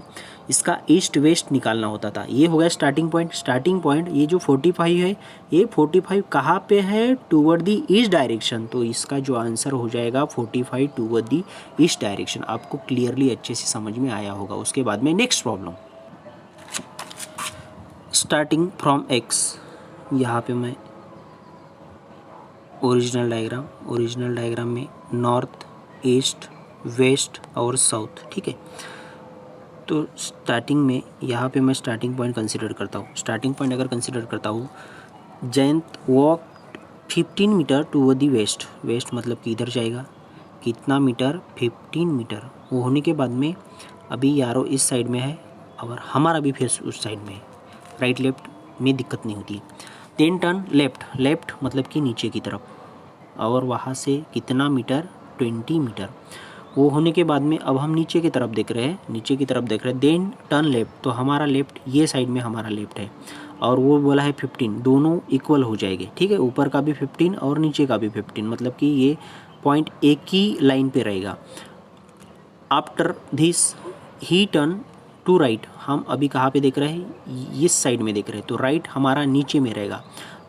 इसका ईस्ट वेस्ट निकालना होता था। ये हो गया स्टार्टिंग पॉइंट। ये जो 45 है, ये 45 कहाँ पे है, टूवर्ड द ईस्ट डायरेक्शन, तो इसका जो आंसर हो जाएगा 45 टूवर्ड द ईस्ट डायरेक्शन। आपको क्लियरली अच्छे से समझ में आया होगा। उसके बाद में next problem, starting from x. यहाँ पे मैं ओरिजिनल डायग्राम में नॉर्थ, ईस्ट, वेस्ट और साउथ। ठीक है, तो स्टार्टिंग में यहाँ पे मैं स्टार्टिंग पॉइंट कंसिडर करता हूँ। स्टार्टिंग पॉइंट अगर कंसिडर करता हूँ, Jayant walk 15 metre toward the west, west मतलब कि इधर जाएगा, कितना मीटर, 15 मीटर। वो होने के बाद में अभी यारो इस साइड में है और हमारा भी फेस उस साइड में है, राइट लेफ्ट में दिक्कत नहीं होती। देन टर्न लेफ्ट मतलब कि नीचे की तरफ, और वहाँ से कितना मीटर, 20 मीटर। वो होने के बाद में अब हम नीचे की तरफ देख रहे हैं, देन टर्न लेफ्ट, तो हमारा लेफ्ट ये साइड में हमारा लेफ्ट है, और वो बोला है 15, दोनों इक्वल हो जाएंगे। ठीक है, ऊपर का भी 15 और नीचे का भी 15, मतलब कि ये पॉइंट एक ही लाइन पे रहेगा। After this he turn to right, हम अभी कहाँ पे देख रहे हैं, इस साइड में देख रहे हैं, तो राइट हमारा नीचे में रहेगा,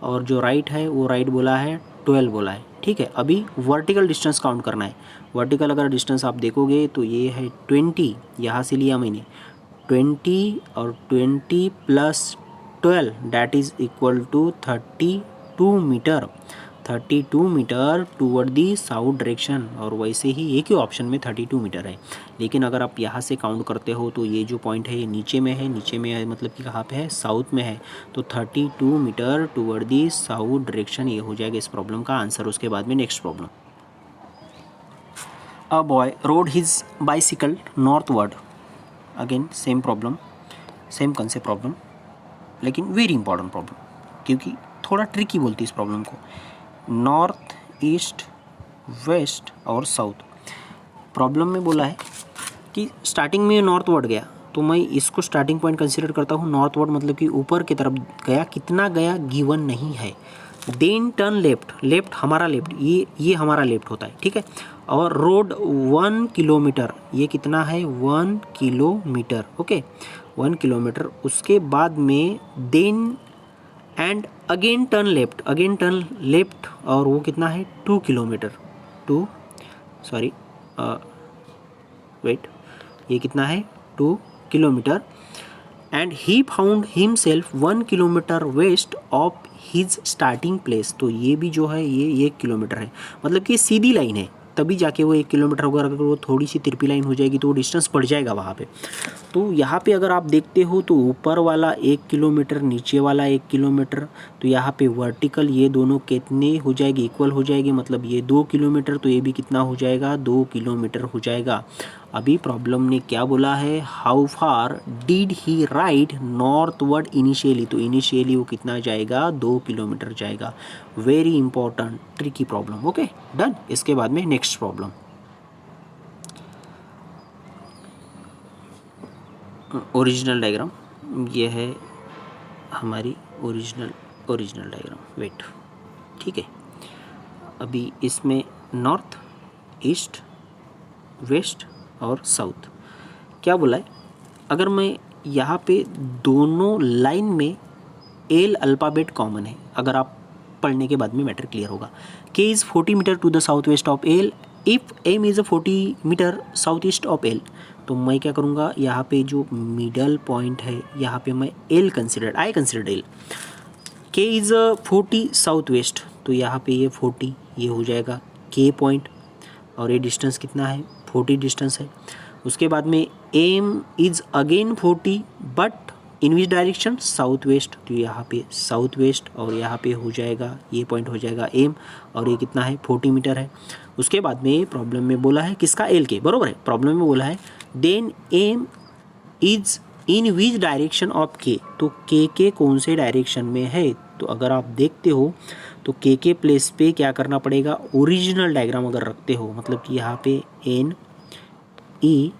और जो राइट है वो राइट बोला है 12 बोला है। ठीक है, अभी वर्टिकल डिस्टेंस काउंट करना है। वर्टिकल अगर डिस्टेंस आप देखोगे तो ये है 20, यहाँ से लिया मैंने 20, और 20 plus 12 that is equal to 32 metre. 32 metre toward the south direction, और वैसे ही एक ही ऑप्शन में 32 मीटर है। लेकिन अगर आप यहाँ से काउंट करते हो तो ये जो पॉइंट है ये नीचे में है, नीचे में है मतलब कि कहाँ पे है, साउथ में है। तो 32 metre toward the south direction ये हो जाएगा इस प्रॉब्लम का आंसर। उसके बाद में next problem, a boy road his bicycle northward. Again same problem, same concept problem, लेकिन वेरी इंपॉर्टेंट प्रॉब्लम, क्योंकि थोड़ा ट्रिकी बोलती है इस प्रॉब्लम को। नॉर्थ, ईस्ट, वेस्ट और साउथ। प्रॉब्लम में बोला है कि स्टार्टिंग में नॉर्थवर्ड गया, तो मैं इसको स्टार्टिंग पॉइंट कंसीडर करता हूँ। नॉर्थवर्ड मतलब कि ऊपर की तरफ गया, कितना गया गिवन नहीं है। देन टर्न लेफ्ट, लेफ्ट हमारा लेफ्ट, ये हमारा लेफ्ट होता है, ठीक है। और रोड 1 किलोमीटर, ये कितना है 1 किलोमीटर, ओके 1 किलोमीटर। उसके बाद में then and again turn left, again turn left, और वो कितना है 2 किलोमीटर, ये कितना है 2 kilometre. And he found himself 1 kilometre west of his starting place. तो ये भी जो है ये 1 किलोमीटर है, मतलब कि सीधी लाइन है, तभी जाके वो 1 किलोमीटर होगा। अगर वो थोड़ी सी तिरपी लाइन हो जाएगी तो वो डिस्टेंस बढ़ जाएगा वहाँ पे। तो यहाँ पे अगर आप देखते हो तो ऊपर वाला 1 किलोमीटर, नीचे वाला 1 किलोमीटर, तो यहाँ पे वर्टिकल ये दोनों कितने हो जाएगी, इक्वल हो जाएगी, मतलब ये 2 किलोमीटर, तो ये भी कितना हो जाएगा 2 किलोमीटर हो जाएगा। अभी प्रॉब्लम ने क्या बोला है, how far did he ride northward initially, तो इनिशियली वो कितना जाएगा 2 किलोमीटर जाएगा। Very important tricky problem, okay done. इसके बाद में नेक्स्ट प्रॉब्लम, ओरिजिनल डायग्राम, ये है हमारी ओरिजिनल डायग्राम, वेट, ठीक है। अभी इसमें नॉर्थ, ईस्ट, वेस्ट और साउथ क्या बोला है। अगर मैं यहाँ पे दोनों लाइन में एल अल्फ़ाबेट कॉमन है, अगर आप पढ़ने के बाद में मैटर क्लियर होगा। K is 40 metre to the south west of L, if M is 40 metre south east of L. तो मैं क्या करूँगा, यहाँ पे जो मिडल पॉइंट है यहाँ पे मैं एल आई कंसिडर एल। के इज़ 40 साउथ वेस्ट, तो यहाँ पे ये 40 ये हो जाएगा के पॉइंट, और ये डिस्टेंस कितना है 40 डिस्टेंस है। उसके बाद में M is again 40 but in which direction south west, तो यहाँ पे साउथ वेस्ट, और यहाँ पे हो जाएगा ये पॉइंट हो जाएगा एम, और ये कितना है 40 मीटर है। उसके बाद में प्रॉब्लम में बोला है किसका, एल के, बरोबर है। प्रॉब्लम में बोला है then M is in which direction of K, तो के कौन से डायरेक्शन में है। तो अगर आप देखते हो तो के प्लेस पे क्या करना पड़ेगा, ओरिजिनल डायग्राम अगर रखते हो, मतलब कि यहाँ पे एन, ई,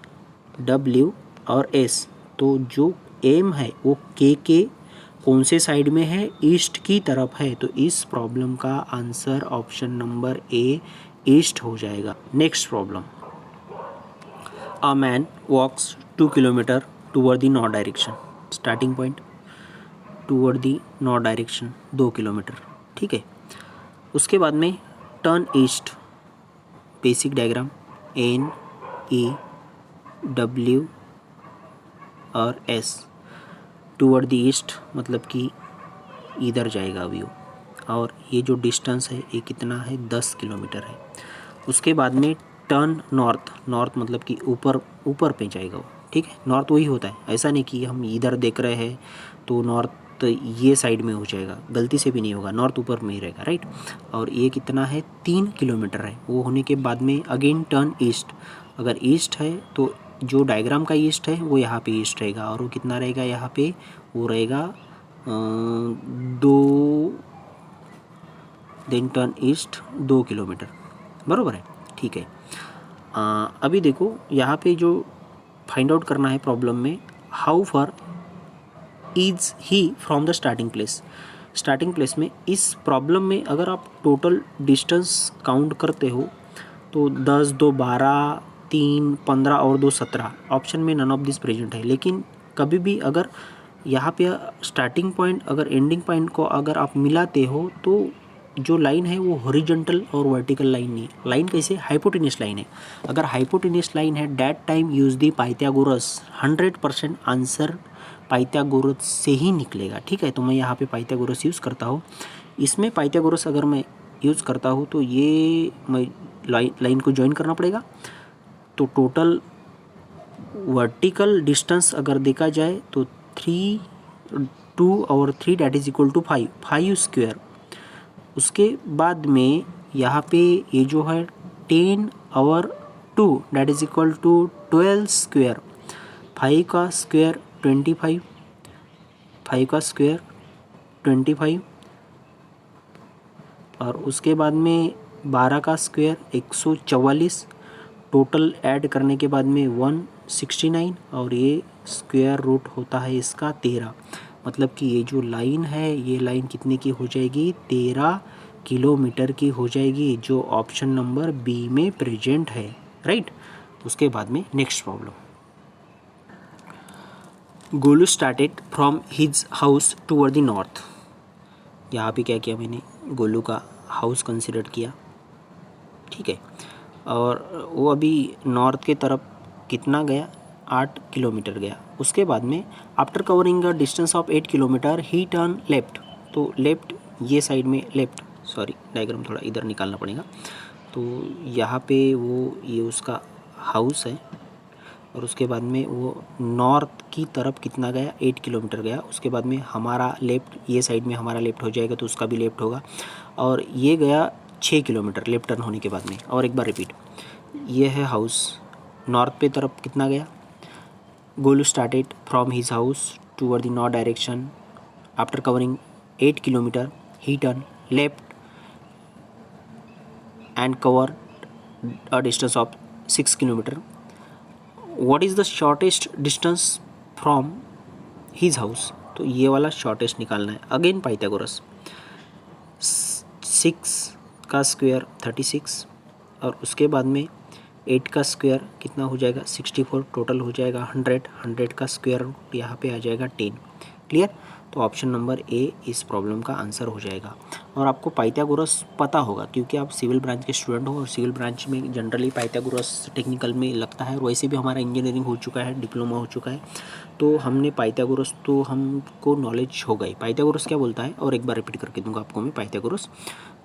डब्ल्यू और एस, तो जो एम है वो के कौन से साइड में है, ईस्ट की तरफ है। तो इस प्रॉब्लम का answer option number A east हो जाएगा। Next problem, a man walks 2 kilometre toward the north direction, starting point toward the north direction 2 kilometre, ठीक है। उसके बाद में turn east, basic diagram N, E, W और एस, टूवर्ड द ईस्ट मतलब कि इधर जाएगा व्यू, और ये जो डिस्टेंस है ये कितना है 10 किलोमीटर है। उसके बाद में टर्न नॉर्थ, नॉर्थ मतलब कि ऊपर पे जाएगा वो, ठीक है। नॉर्थ वही होता है, ऐसा नहीं कि हम इधर देख रहे हैं तो नॉर्थ ये साइड में हो जाएगा, गलती से भी नहीं होगा, नॉर्थ ऊपर में ही रहेगा, राइट। और ये कितना है 3 किलोमीटर है। वो होने के बाद में अगेन टर्न ईस्ट, अगर ईस्ट है तो जो डायग्राम का ईस्ट है वो यहाँ पे ईस्ट रहेगा, और वो कितना रहेगा यहाँ पे, वो रहेगा 2, देन टर्न ईस्ट 2 किलोमीटर, बराबर है, ठीक है। अभी देखो यहाँ पे जो फाइंड आउट करना है प्रॉब्लम में, how far is he from the starting place. Starting place में इस प्रॉब्लम में अगर आप टोटल डिस्टेंस काउंट करते हो तो 10, 2, 12, 3, 15 और 2, 17। ऑप्शन में नन ऑफ दिस प्रेजेंट है, लेकिन कभी भी अगर यहाँ पे स्टार्टिंग पॉइंट अगर एंडिंग पॉइंट को अगर आप मिलाते हो तो जो लाइन है वो हॉरिजॉन्टल और वर्टिकल लाइन नहीं है। लाइन कैसे, हाइपोटेन्यूस लाइन है। अगर हाइपोटेन्यूस लाइन है that time use the Pythagoras, 100% answer Pythagoras से ही निकलेगा, ठीक है। तो मैं यहाँ पे पाइथागोरस यूज़ करता हूँ। इसमें पाइथागोरस अगर मैं यूज़ करता हूँ तो ये मैं लाइन को ज्वाइन करना पड़ेगा। तो टोटल वर्टिकल डिस्टेंस अगर देखा जाए तो 2 और 3 that is equal to 5 square. उसके बाद में यहाँ पे ये जो है 10 और 2 that is equal to 12 square. 5 का स्क्वायर 25, 5 का स्क्वायर 25 और उसके बाद में 12 का स्क्वायर 144। टोटल ऐड करने के बाद में 169 और ये स्क्वायर रूट होता है इसका 13। मतलब कि ये जो लाइन है ये लाइन कितने की हो जाएगी, 13 किलोमीटर की हो जाएगी, जो ऑप्शन नंबर बी में प्रेजेंट है, राइट। उसके बाद में next problem, Golu started from his house toward the north. यहाँ पे क्या किया मैंने, गोलू का हाउस कंसिडर किया, ठीक है, और वो अभी नॉर्थ के तरफ कितना गया, 8 किलोमीटर गया। उसके बाद में after covering a distance of 8 kilometre he turn left. तो लेफ्ट ये साइड में लेफ्ट, सॉरी डायग्राम थोड़ा इधर निकालना पड़ेगा। तो यहाँ पे ये उसका हाउस है और उसके बाद में वो नॉर्थ की तरफ कितना गया, 8 किलोमीटर गया। उसके बाद में हमारा लेफ्ट, ये साइड में हमारा लेफ्ट हो जाएगा तो उसका भी लेफ्ट होगा, और ये गया 6 किलोमीटर लेफ्ट टर्न होने के बाद में। और एक बार रिपीट, ये है हाउस, नॉर्थ पे तरफ कितना गया, Golu started from his house toward the north direction after covering 8 kilometre he turn left and cover a distance of 6 kilometer. What is the shortest distance from his house? तो ये वाला shortest निकालना है। Again Pythagoras, 6 का square 36 और उसके बाद में 8 का स्क्वायर कितना हो जाएगा, 64। टोटल हो जाएगा 100 का स्क्वायर रूट यहाँ पे आ जाएगा 10। क्लियर। तो ऑप्शन नंबर ए इस प्रॉब्लम का आंसर हो जाएगा। और आपको पाइथागोरस पता होगा क्योंकि आप सिविल ब्रांच के स्टूडेंट हो और सिविल ब्रांच में जनरली पाइथागोरस टेक्निकल में लगता है, और वैसे भी हमारा इंजीनियरिंग हो चुका है, डिप्लोमा हो चुका है, तो हमने पाइथागोरस तो हमको नॉलेज हो गई। पाइथागोरस क्या बोलता है, और एक बार रिपीट करके दूंगा आपको मैं पाइथागोरस।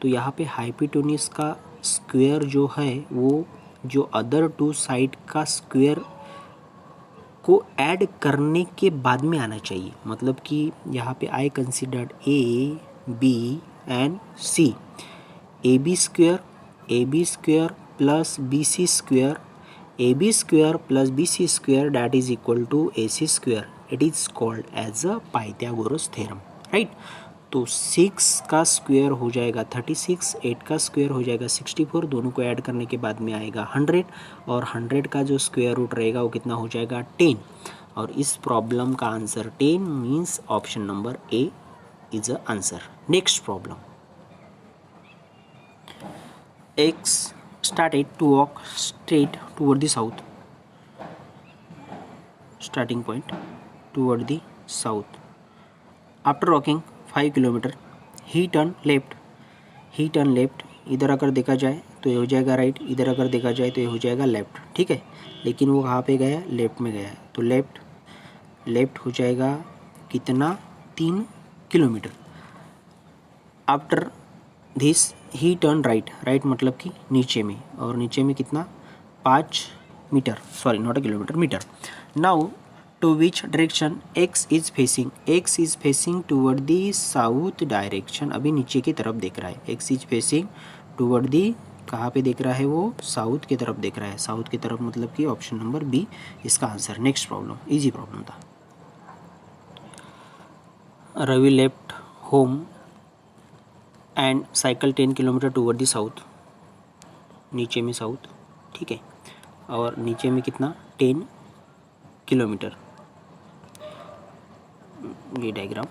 तो यहाँ पे हाइपोटेन्यूज का स्क्वायर जो है वो जो अदर 2 साइड का स्क्वायर को ऐड करने के बाद में आना चाहिए। मतलब कि यहाँ पे I considered A B and C, A B square plus B C square, A B square plus B C square that is equal to A C square. It is called as a Pythagoras theorem, right. तो 6 का square हो जाएगा 36, 8 का square हो जाएगा 64, दोनों को add करने के बाद में आएगा 100, और 100 का जो स्क्वायर रूट रहेगा वो कितना हो जाएगा 10। और इस प्रॉब्लम का answer 10 means option number A is a answer. Next problem, X started to walk straight toward the south, starting point toward the south. After walking 5 kilometre he turn left. इधर अगर देखा जाए तो ये हो जाएगा राइट, इधर अगर देखा जाए तो ये हो जाएगा लेफ्ट, ठीक है। लेकिन वो कहाँ पे गया, लेफ्ट में गया है, तो लेफ्ट हो जाएगा कितना, 3 kilometre. After this he turn right मतलब कि नीचे में, और नीचे में कितना, 5 metre, sorry not a kilometre, metre. Now to which direction X is facing toward the south direction. अभी नीचे की तरफ देख रहा है, X is facing toward the, कहाँ पे देख रहा है वो, साउथ की तरफ देख रहा है। साउथ की तरफ मतलब कि ऑप्शन नंबर बी इसका answer. Next problem, easy problem था। Ravi left home and cycle 10 kilometre toward the south. नीचे में साउथ, ठीक है, और नीचे में कितना, 10 किलोमीटर। ये डायग्राम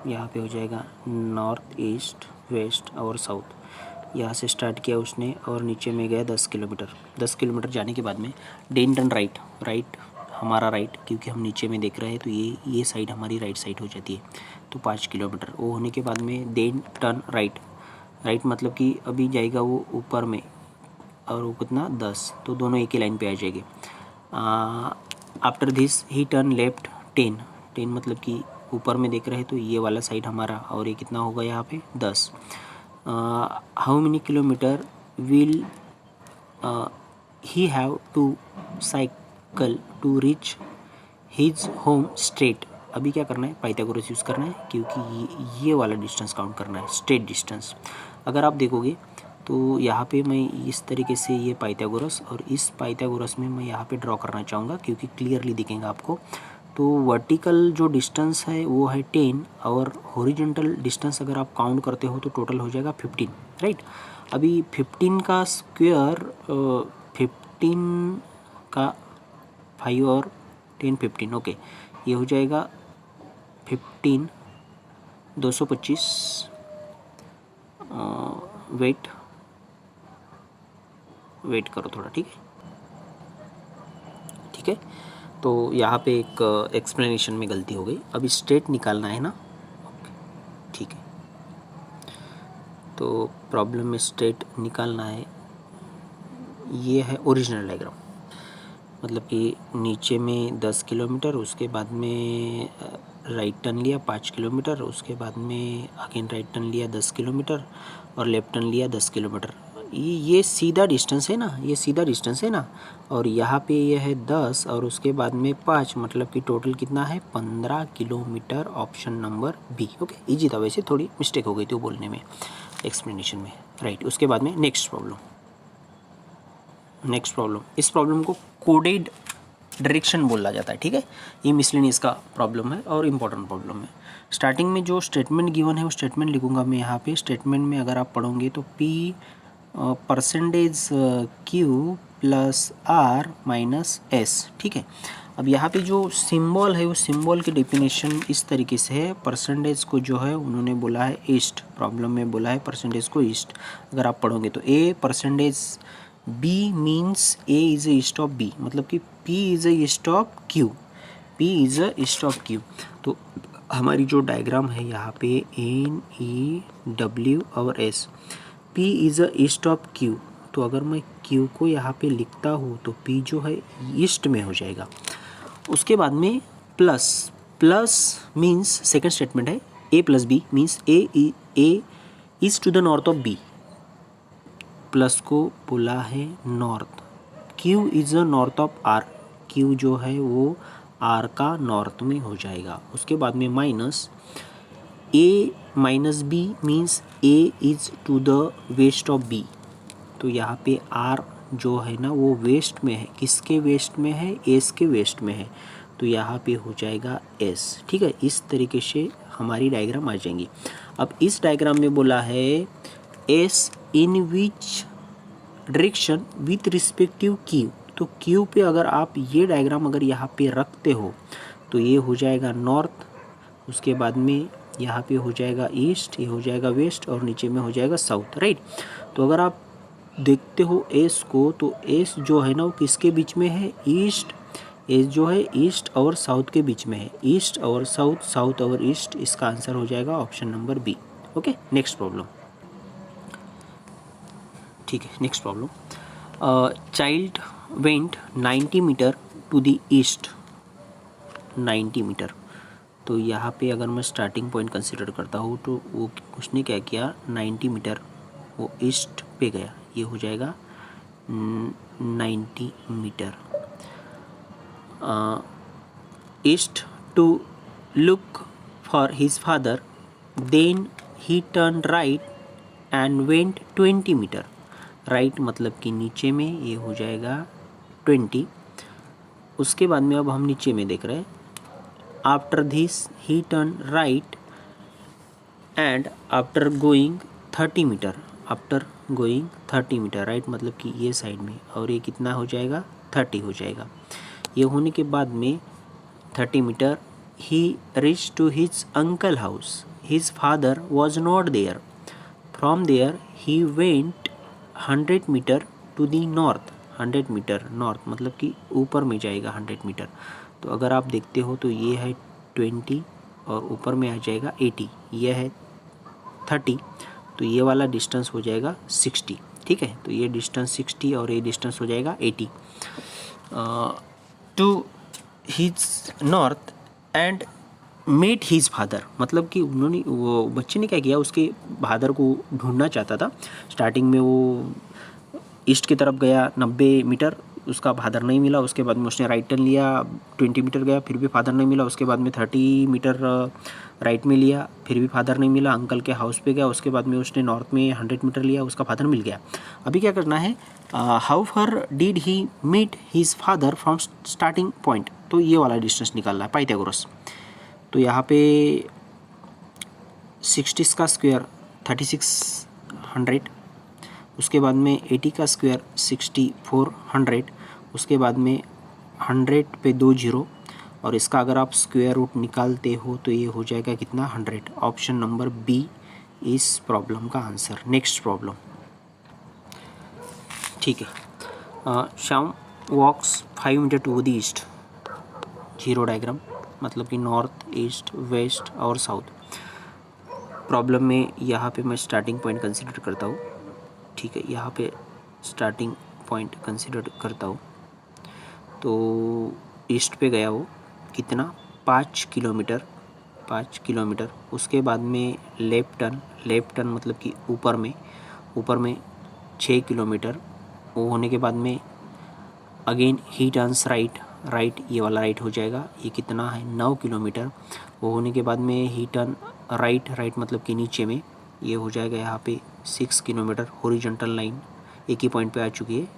यहाँ पे हो जाएगा नॉर्थ, ईस्ट, वेस्ट और साउथ। यहाँ से स्टार्ट किया उसने और नीचे में गया 10 किलोमीटर। 10 किलोमीटर जाने के बाद में देन टर्न राइट हमारा राइट, क्योंकि हम नीचे में देख रहे हैं तो ये साइड हमारी राइट साइड हो जाती है। तो 5 किलोमीटर वो होने के बाद में देन टर्न राइट मतलब कि अभी जाएगा वो ऊपर में, और वो कितना 10, तो दोनों एक ही लाइन पे आ जाएंगे। After this he turn left 10 मतलब कि ऊपर में देख रहे हैं तो ये वाला साइड हमारा, और ये कितना होगा यहाँ पे 10। How many kilometre will he have to cycle to reach his home straight. अभी क्या करना है, पाइथागोरस यूज़ करना है, क्योंकि ये वाला डिस्टेंस काउंट करना है, स्ट्रेट डिस्टेंस। अगर आप देखोगे तो यहाँ पे मैं इस तरीके से ये पाइथागोरस और इस पाइथागोरस में मैं यहाँ पे ड्रॉ करना चाहूँगा, क्योंकि क्लियरली दिखेगा आपको। तो वर्टिकल जो डिस्टेंस है वो है 10 और हॉरिजॉन्टल डिस्टेंस अगर आप काउंट करते हो तो टोटल हो जाएगा 15, राइट। अभी 15 का स्क्वायर 15 का 5 और 10 15, ओके, ये हो जाएगा 15 225 वेट करो थोड़ा, ठीक है, ठीक है। तो यहाँ पे एक एक्सप्लेनेशन में गलती हो गई। अभी स्ट्रेट निकालना है ना, ठीक है। तो प्रॉब्लम में स्ट्रेट निकालना है। ये है ओरिजिनल डायग्राम, मतलब कि नीचे में 10 किलोमीटर, उसके बाद में राइट टर्न लिया 5 किलोमीटर, उसके बाद में अगेन राइट टर्न लिया 10 किलोमीटर और लेफ्ट टर्न लिया 10 किलोमीटर। ये सीधा डिस्टेंस है ना, ये सीधा डिस्टेंस है ना। और यहाँ पे ये है 10 और उसके बाद में 5, मतलब कि टोटल कितना है 15 kilometre, option number B. Okay, easy था, वैसे थोड़ी मिस्टेक हो गई थी बोलने में, एक्सप्लेनेशन में, राइट। उसके बाद में नेक्स्ट प्रॉब्लम, इस प्रॉब्लम को कोडेड डायरेक्शन बोला जाता है, ठीक है। ये मिसलेनियस का प्रॉब्लम है और इम्पोर्टेंट प्रॉब्लम है। स्टार्टिंग में जो स्टेटमेंट गिवन है वो स्टेटमेंट लिखूंगा मैं यहाँ पे। स्टेटमेंट में अगर आप पढ़ोगे तो P percentage Q plus R minus S, ठीक है। अब यहाँ पे जो सिंबल है वो सिंबल की डेफिनेशन इस तरीके से है। परसेंटेज को जो है उन्होंने बोला है ईस्ट, प्रॉब्लम में बोला है परसेंटेज को ईस्ट। अगर आप पढ़ोगे तो A percentage B means A is a east of B, मतलब कि P is a east of Q, P is a east of Q। तो हमारी जो डायग्राम है यहाँ पे N E W और S, P is a east of Q। तो अगर मैं Q को यहाँ पे लिखता हूँ तो P जो है ईस्ट में हो जाएगा। उसके बाद में प्लस मीन्स सेकंड स्टेटमेंट है A plus B means A is to the north of B, plus को बोला है north. Q is a north of R, Q जो है वो R का नॉर्थ में हो जाएगा। उसके बाद में minus A minus B means A is to the west of B। तो यहाँ पे R जो है ना वो वेस्ट में है, किसके वेस्ट में है, S के वेस्ट में है। तो यहाँ पे हो जाएगा S, ठीक है। इस तरीके से हमारी डायग्राम आ जाएंगी। अब इस डायग्राम में बोला है S in which direction with respective Q। तो Q पे अगर आप ये डायग्राम अगर यहाँ पे रखते हो तो ये हो जाएगा नॉर्थ, उसके बाद में यहाँ पे हो जाएगा ईस्ट, ये हो जाएगा वेस्ट और नीचे में हो जाएगा साउथ, राइट। तो अगर आप देखते हो एस को तो एस जो है ना वो किसके बीच में है, ईस्ट। एस जो है ईस्ट और साउथ के बीच में है, ईस्ट और साउथ, साउथ और ईस्ट। इसका आंसर हो जाएगा option number B. Okay, next problem, ठीक है। Next problem, child went 90 metre to the east, 90 metre. तो यहाँ पे अगर मैं स्टार्टिंग पॉइंट कंसिडर करता हूँ तो वो उसने क्या किया, 90 मीटर वो ईस्ट पे गया, ये हो जाएगा 90 metre. East to look for his father, then he turn right and went 20 metre. Right मतलब कि नीचे में, ये हो जाएगा 20। उसके बाद में अब हम नीचे में देख रहे हैं, after this he turn right and after going 30 metre, after going 30 metre, right मतलब कि ये साइड में, और ये कितना हो जाएगा 30 हो जाएगा। ये होने के बाद में 30 metre he reach to his uncle house, his father was not there, from there he went 100 metre to the north, 100 metre north मतलब कि ऊपर में जाएगा 100 मीटर। तो अगर आप देखते हो तो ये है 20 और ऊपर में आ जाएगा 80, ये है 30, तो ये वाला डिस्टेंस हो जाएगा 60, ठीक है। तो ये डिस्टेंस 60 और ये डिस्टेंस हो जाएगा 80 to his north and met his father, मतलब कि उन्होंने, वो बच्चे ने क्या किया, उसके फादर को ढूंढना चाहता था। स्टार्टिंग में वो ईस्ट की तरफ गया 90 मीटर, उसका फादर नहीं मिला। उसके बाद में उसने राइट टर्न लिया, 20 मीटर गया, फिर भी फादर नहीं मिला। उसके बाद में 30 मीटर राइट में लिया, फिर भी फादर नहीं मिला। अंकल के हाउस पे गया। उसके बाद में उसने नॉर्थ में 100 मीटर लिया, उसका फादर मिल गया। अभी क्या करना है, how far did he meet his father from starting point, तो ये वाला डिस्टेंस निकालना है, पाइथागोरस। तो यहाँ पे 60 का स्क्वायर 3600, उसके बाद में 80 का स्क्वायर 6400, उसके बाद में 100 पे 2 जीरो, और इसका अगर आप स्क्वायर रूट निकालते हो तो ये हो जाएगा कितना, 100। ऑप्शन नंबर बी इस प्रॉब्लम का आंसर। नेक्स्ट प्रॉब्लम, ठीक है। Shyam walks 5 metre to the east, zero diagram, मतलब कि नॉर्थ, ईस्ट, वेस्ट और साउथ। प्रॉब्लम में यहाँ पे मैं स्टार्टिंग पॉइंट कंसिडर करता हूँ, ठीक है, यहाँ पे स्टार्टिंग पॉइंट कंसिडर करता हूँ। तो ईस्ट पे गया वो, कितना, 5 किलोमीटर, 5 किलोमीटर। उसके बाद में लेफ्ट टर्न मतलब कि ऊपर में 6 किलोमीटर। वो होने के बाद में अगेन ही टर्न्स राइट, ये वाला राइट हो जाएगा। ये कितना है, 9 किलोमीटर। वो होने के बाद में ही टर्न राइट मतलब कि नीचे में, ये हो जाएगा यहाँ पे 6 किलोमीटर। हॉरिजॉन्टल लाइन एक ही पॉइंट पे आ चुकी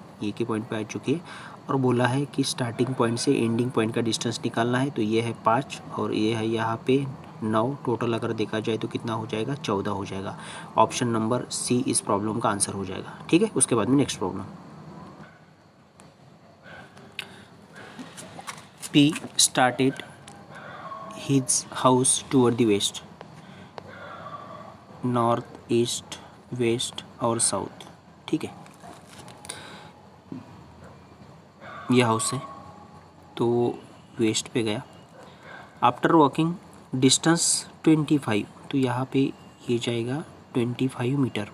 है, और बोला है कि स्टार्टिंग पॉइंट से एंडिंग पॉइंट का डिस्टेंस निकालना है। तो ये है 5 और ये है यहाँ पे 9, टोटल अगर देखा जाए तो कितना हो जाएगा, 14 हो जाएगा। ऑप्शन नंबर सी इस प्रॉब्लम का आंसर हो जाएगा, ठीक है। उसके बाद में next problem, P started his house toward the west, north, east, west और साउथ, ठीक है। ये हाउस है, तो वेस्ट पे गया। आफ्टर वॉकिंग डिस्टेंस 25, तो यहाँ पे ये जाएगा 25 मीटर।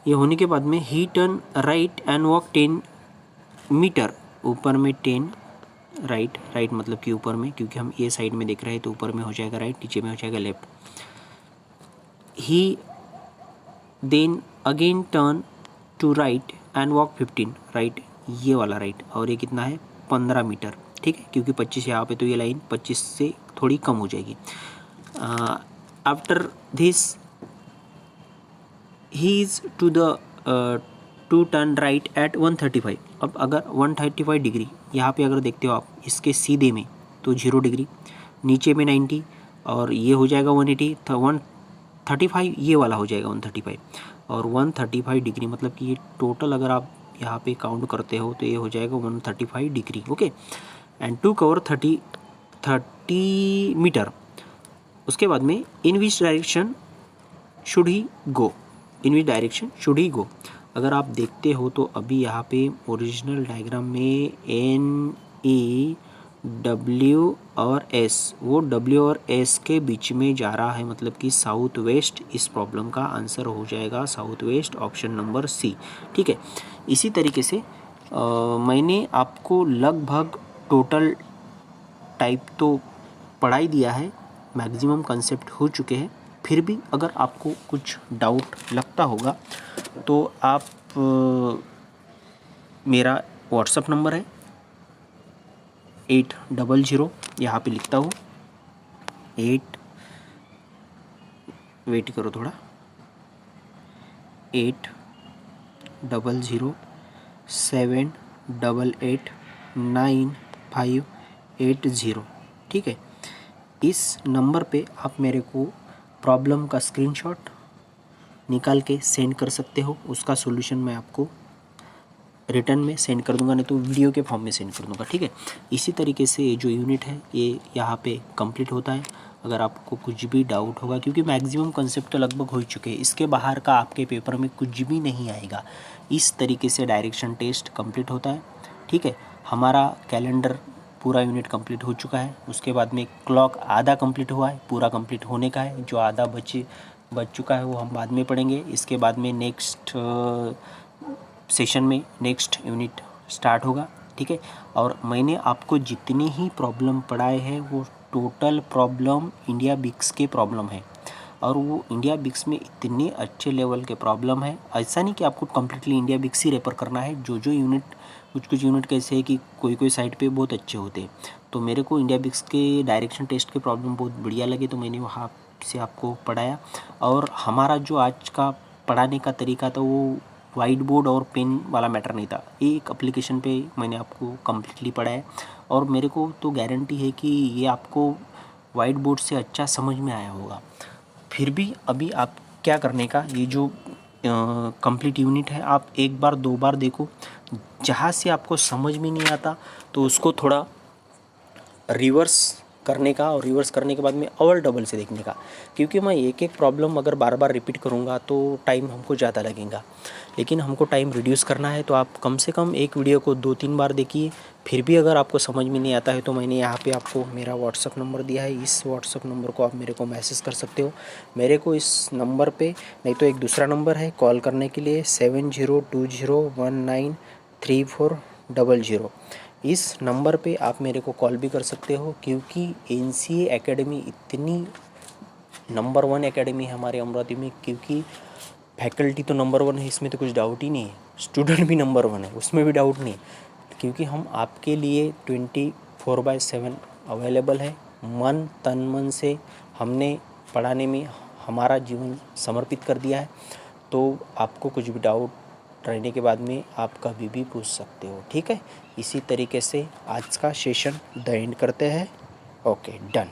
ये होने के बाद में he turn right and walk 10 metre, ऊपर में 10 राइट मतलब कि ऊपर में, क्योंकि हम ये साइड में देख रहे हैं तो ऊपर में हो जाएगा राइट, नीचे में हो जाएगा left. He then again turn to right and walk 15 right, ये वाला राइट, और ये कितना है, 15 मीटर, ठीक है, क्योंकि 25 यहाँ पे, तो ये लाइन 25 से थोड़ी कम हो जाएगी। After this he is to turn right at 135। अब अगर 135 डिग्री यहाँ पे अगर देखते हो आप इसके सीधे में, तो 0 डिग्री, नीचे में 90, और ये हो जाएगा 180, 135 ये वाला हो जाएगा 135, और 135 डिग्री मतलब कि ये टोटल अगर आप यहाँ पे काउंट करते हो तो ये हो जाएगा 135 degree, okay. And to cover 30 metre. उसके बाद में in which direction should he गो, अगर आप देखते हो तो अभी यहाँ पे ओरिजिनल डायग्राम में NE W और S, वो W और S के बीच में जा रहा है, मतलब कि साउथ वेस्ट। इस प्रॉब्लम का आंसर हो जाएगा south west, option number C, ठीक है। इसी तरीके से मैंने आपको लगभग टोटल टाइप तो पढ़ाई दिया है, मैक्सिमम कंसेप्ट हो चुके हैं। फिर भी अगर आपको कुछ डाउट लगता होगा तो आप मेरा व्हाट्सएप नंबर है 800, यहाँ पे लिखता हूँ 8, वेट करो थोड़ा, 800-788-9580, ठीक है। इस नंबर पे आप मेरे को प्रॉब्लम का स्क्रीनशॉट निकाल के सेंड कर सकते हो। उसका सॉल्यूशन मैं आपको रिटर्न में सेंड कर दूंगा, नहीं तो वीडियो के फॉर्म में सेंड कर दूंगा, ठीक है। इसी तरीके से ये जो यूनिट है ये यहाँ पे कंप्लीट होता है। अगर आपको कुछ भी डाउट होगा, क्योंकि मैक्सिमम कंसेप्ट तो लगभग हो चुके हैं, इसके बाहर का आपके पेपर में कुछ भी नहीं आएगा। इस तरीके से डायरेक्शन टेस्ट कंप्लीट होता है, ठीक है। हमारा कैलेंडर पूरा यूनिट कंप्लीट हो चुका है। उसके बाद में क्लॉक आधा कंप्लीट हुआ है, पूरा कंप्लीट होने का है, जो आधा बच चुका है वो हम बाद में पढ़ेंगे। इसके बाद में नेक्स्ट सेशन में नेक्स्ट यूनिट स्टार्ट होगा, ठीक है। और मैंने आपको जितनी ही प्रॉब्लम पढ़ाए हैं वो टोटल प्रॉब्लम इंडिया बिक्स के प्रॉब्लम है, और वो इंडिया बिक्स में इतने अच्छे लेवल के प्रॉब्लम है। ऐसा नहीं कि आपको कम्प्लीटली इंडिया बिक्स ही रेफर करना है, जो यूनिट कुछ यूनिट कैसे है कि कोई साइट पे बहुत अच्छे होते हैं। तो मेरे को इंडिया बिक्स के डायरेक्शन टेस्ट के प्रॉब्लम बहुत बढ़िया लगे, तो मैंने वहाँ से आपको पढ़ाया। और हमारा जो आज का पढ़ाने का तरीका था वो वाइट बोर्ड और पेन वाला मैटर नहीं था, एक एप्लीकेशन पे मैंने आपको कम्प्लीटली पढ़ाया। और मेरे को तो गारंटी है कि ये आपको वाइट बोर्ड से अच्छा समझ में आया होगा। फिर भी अभी आप क्या करने का, ये जो कंप्लीट यूनिट है आप एक बार दो बार देखो, जहाँ से आपको समझ में नहीं आता तो उसको थोड़ा रिवर्स करने का, और रिवर्स करने के बाद में और डबल से देखने का, क्योंकि मैं एक एक प्रॉब्लम अगर बार बार रिपीट करूँगा तो टाइम हमको ज़्यादा लगेगा। लेकिन हमको टाइम रिड्यूस करना है, तो आप कम से कम एक वीडियो को 2-3 बार देखिए। फिर भी अगर आपको समझ में नहीं आता है तो मैंने यहाँ पे आपको मेरा व्हाट्सअप नंबर दिया है, इस व्हाट्सअप नंबर को आप मेरे को मैसेज कर सकते हो। मेरे को इस नंबर पे, नहीं तो एक दूसरा नंबर है कॉल करने के लिए 7020193400। इस नंबर पे आप मेरे को कॉल भी कर सकते हो, क्योंकि NCA एकेडमी इतनी नंबर 1 एकेडमी है हमारे अमरावती में, क्योंकि फैकल्टी तो नंबर 1 है, इसमें तो कुछ डाउट ही नहीं है। स्टूडेंट भी नंबर 1 है, उसमें भी डाउट नहीं है, क्योंकि हम आपके लिए 24/7 अवेलेबल है। मन तन मन से हमने पढ़ाने में हमारा जीवन समर्पित कर दिया है। तो आपको कुछ भी डाउट रहने के बाद में आप कभी भी पूछ सकते हो, ठीक है। इसी तरीके से आज का सेशन द एंड करते हैं। Okay, done.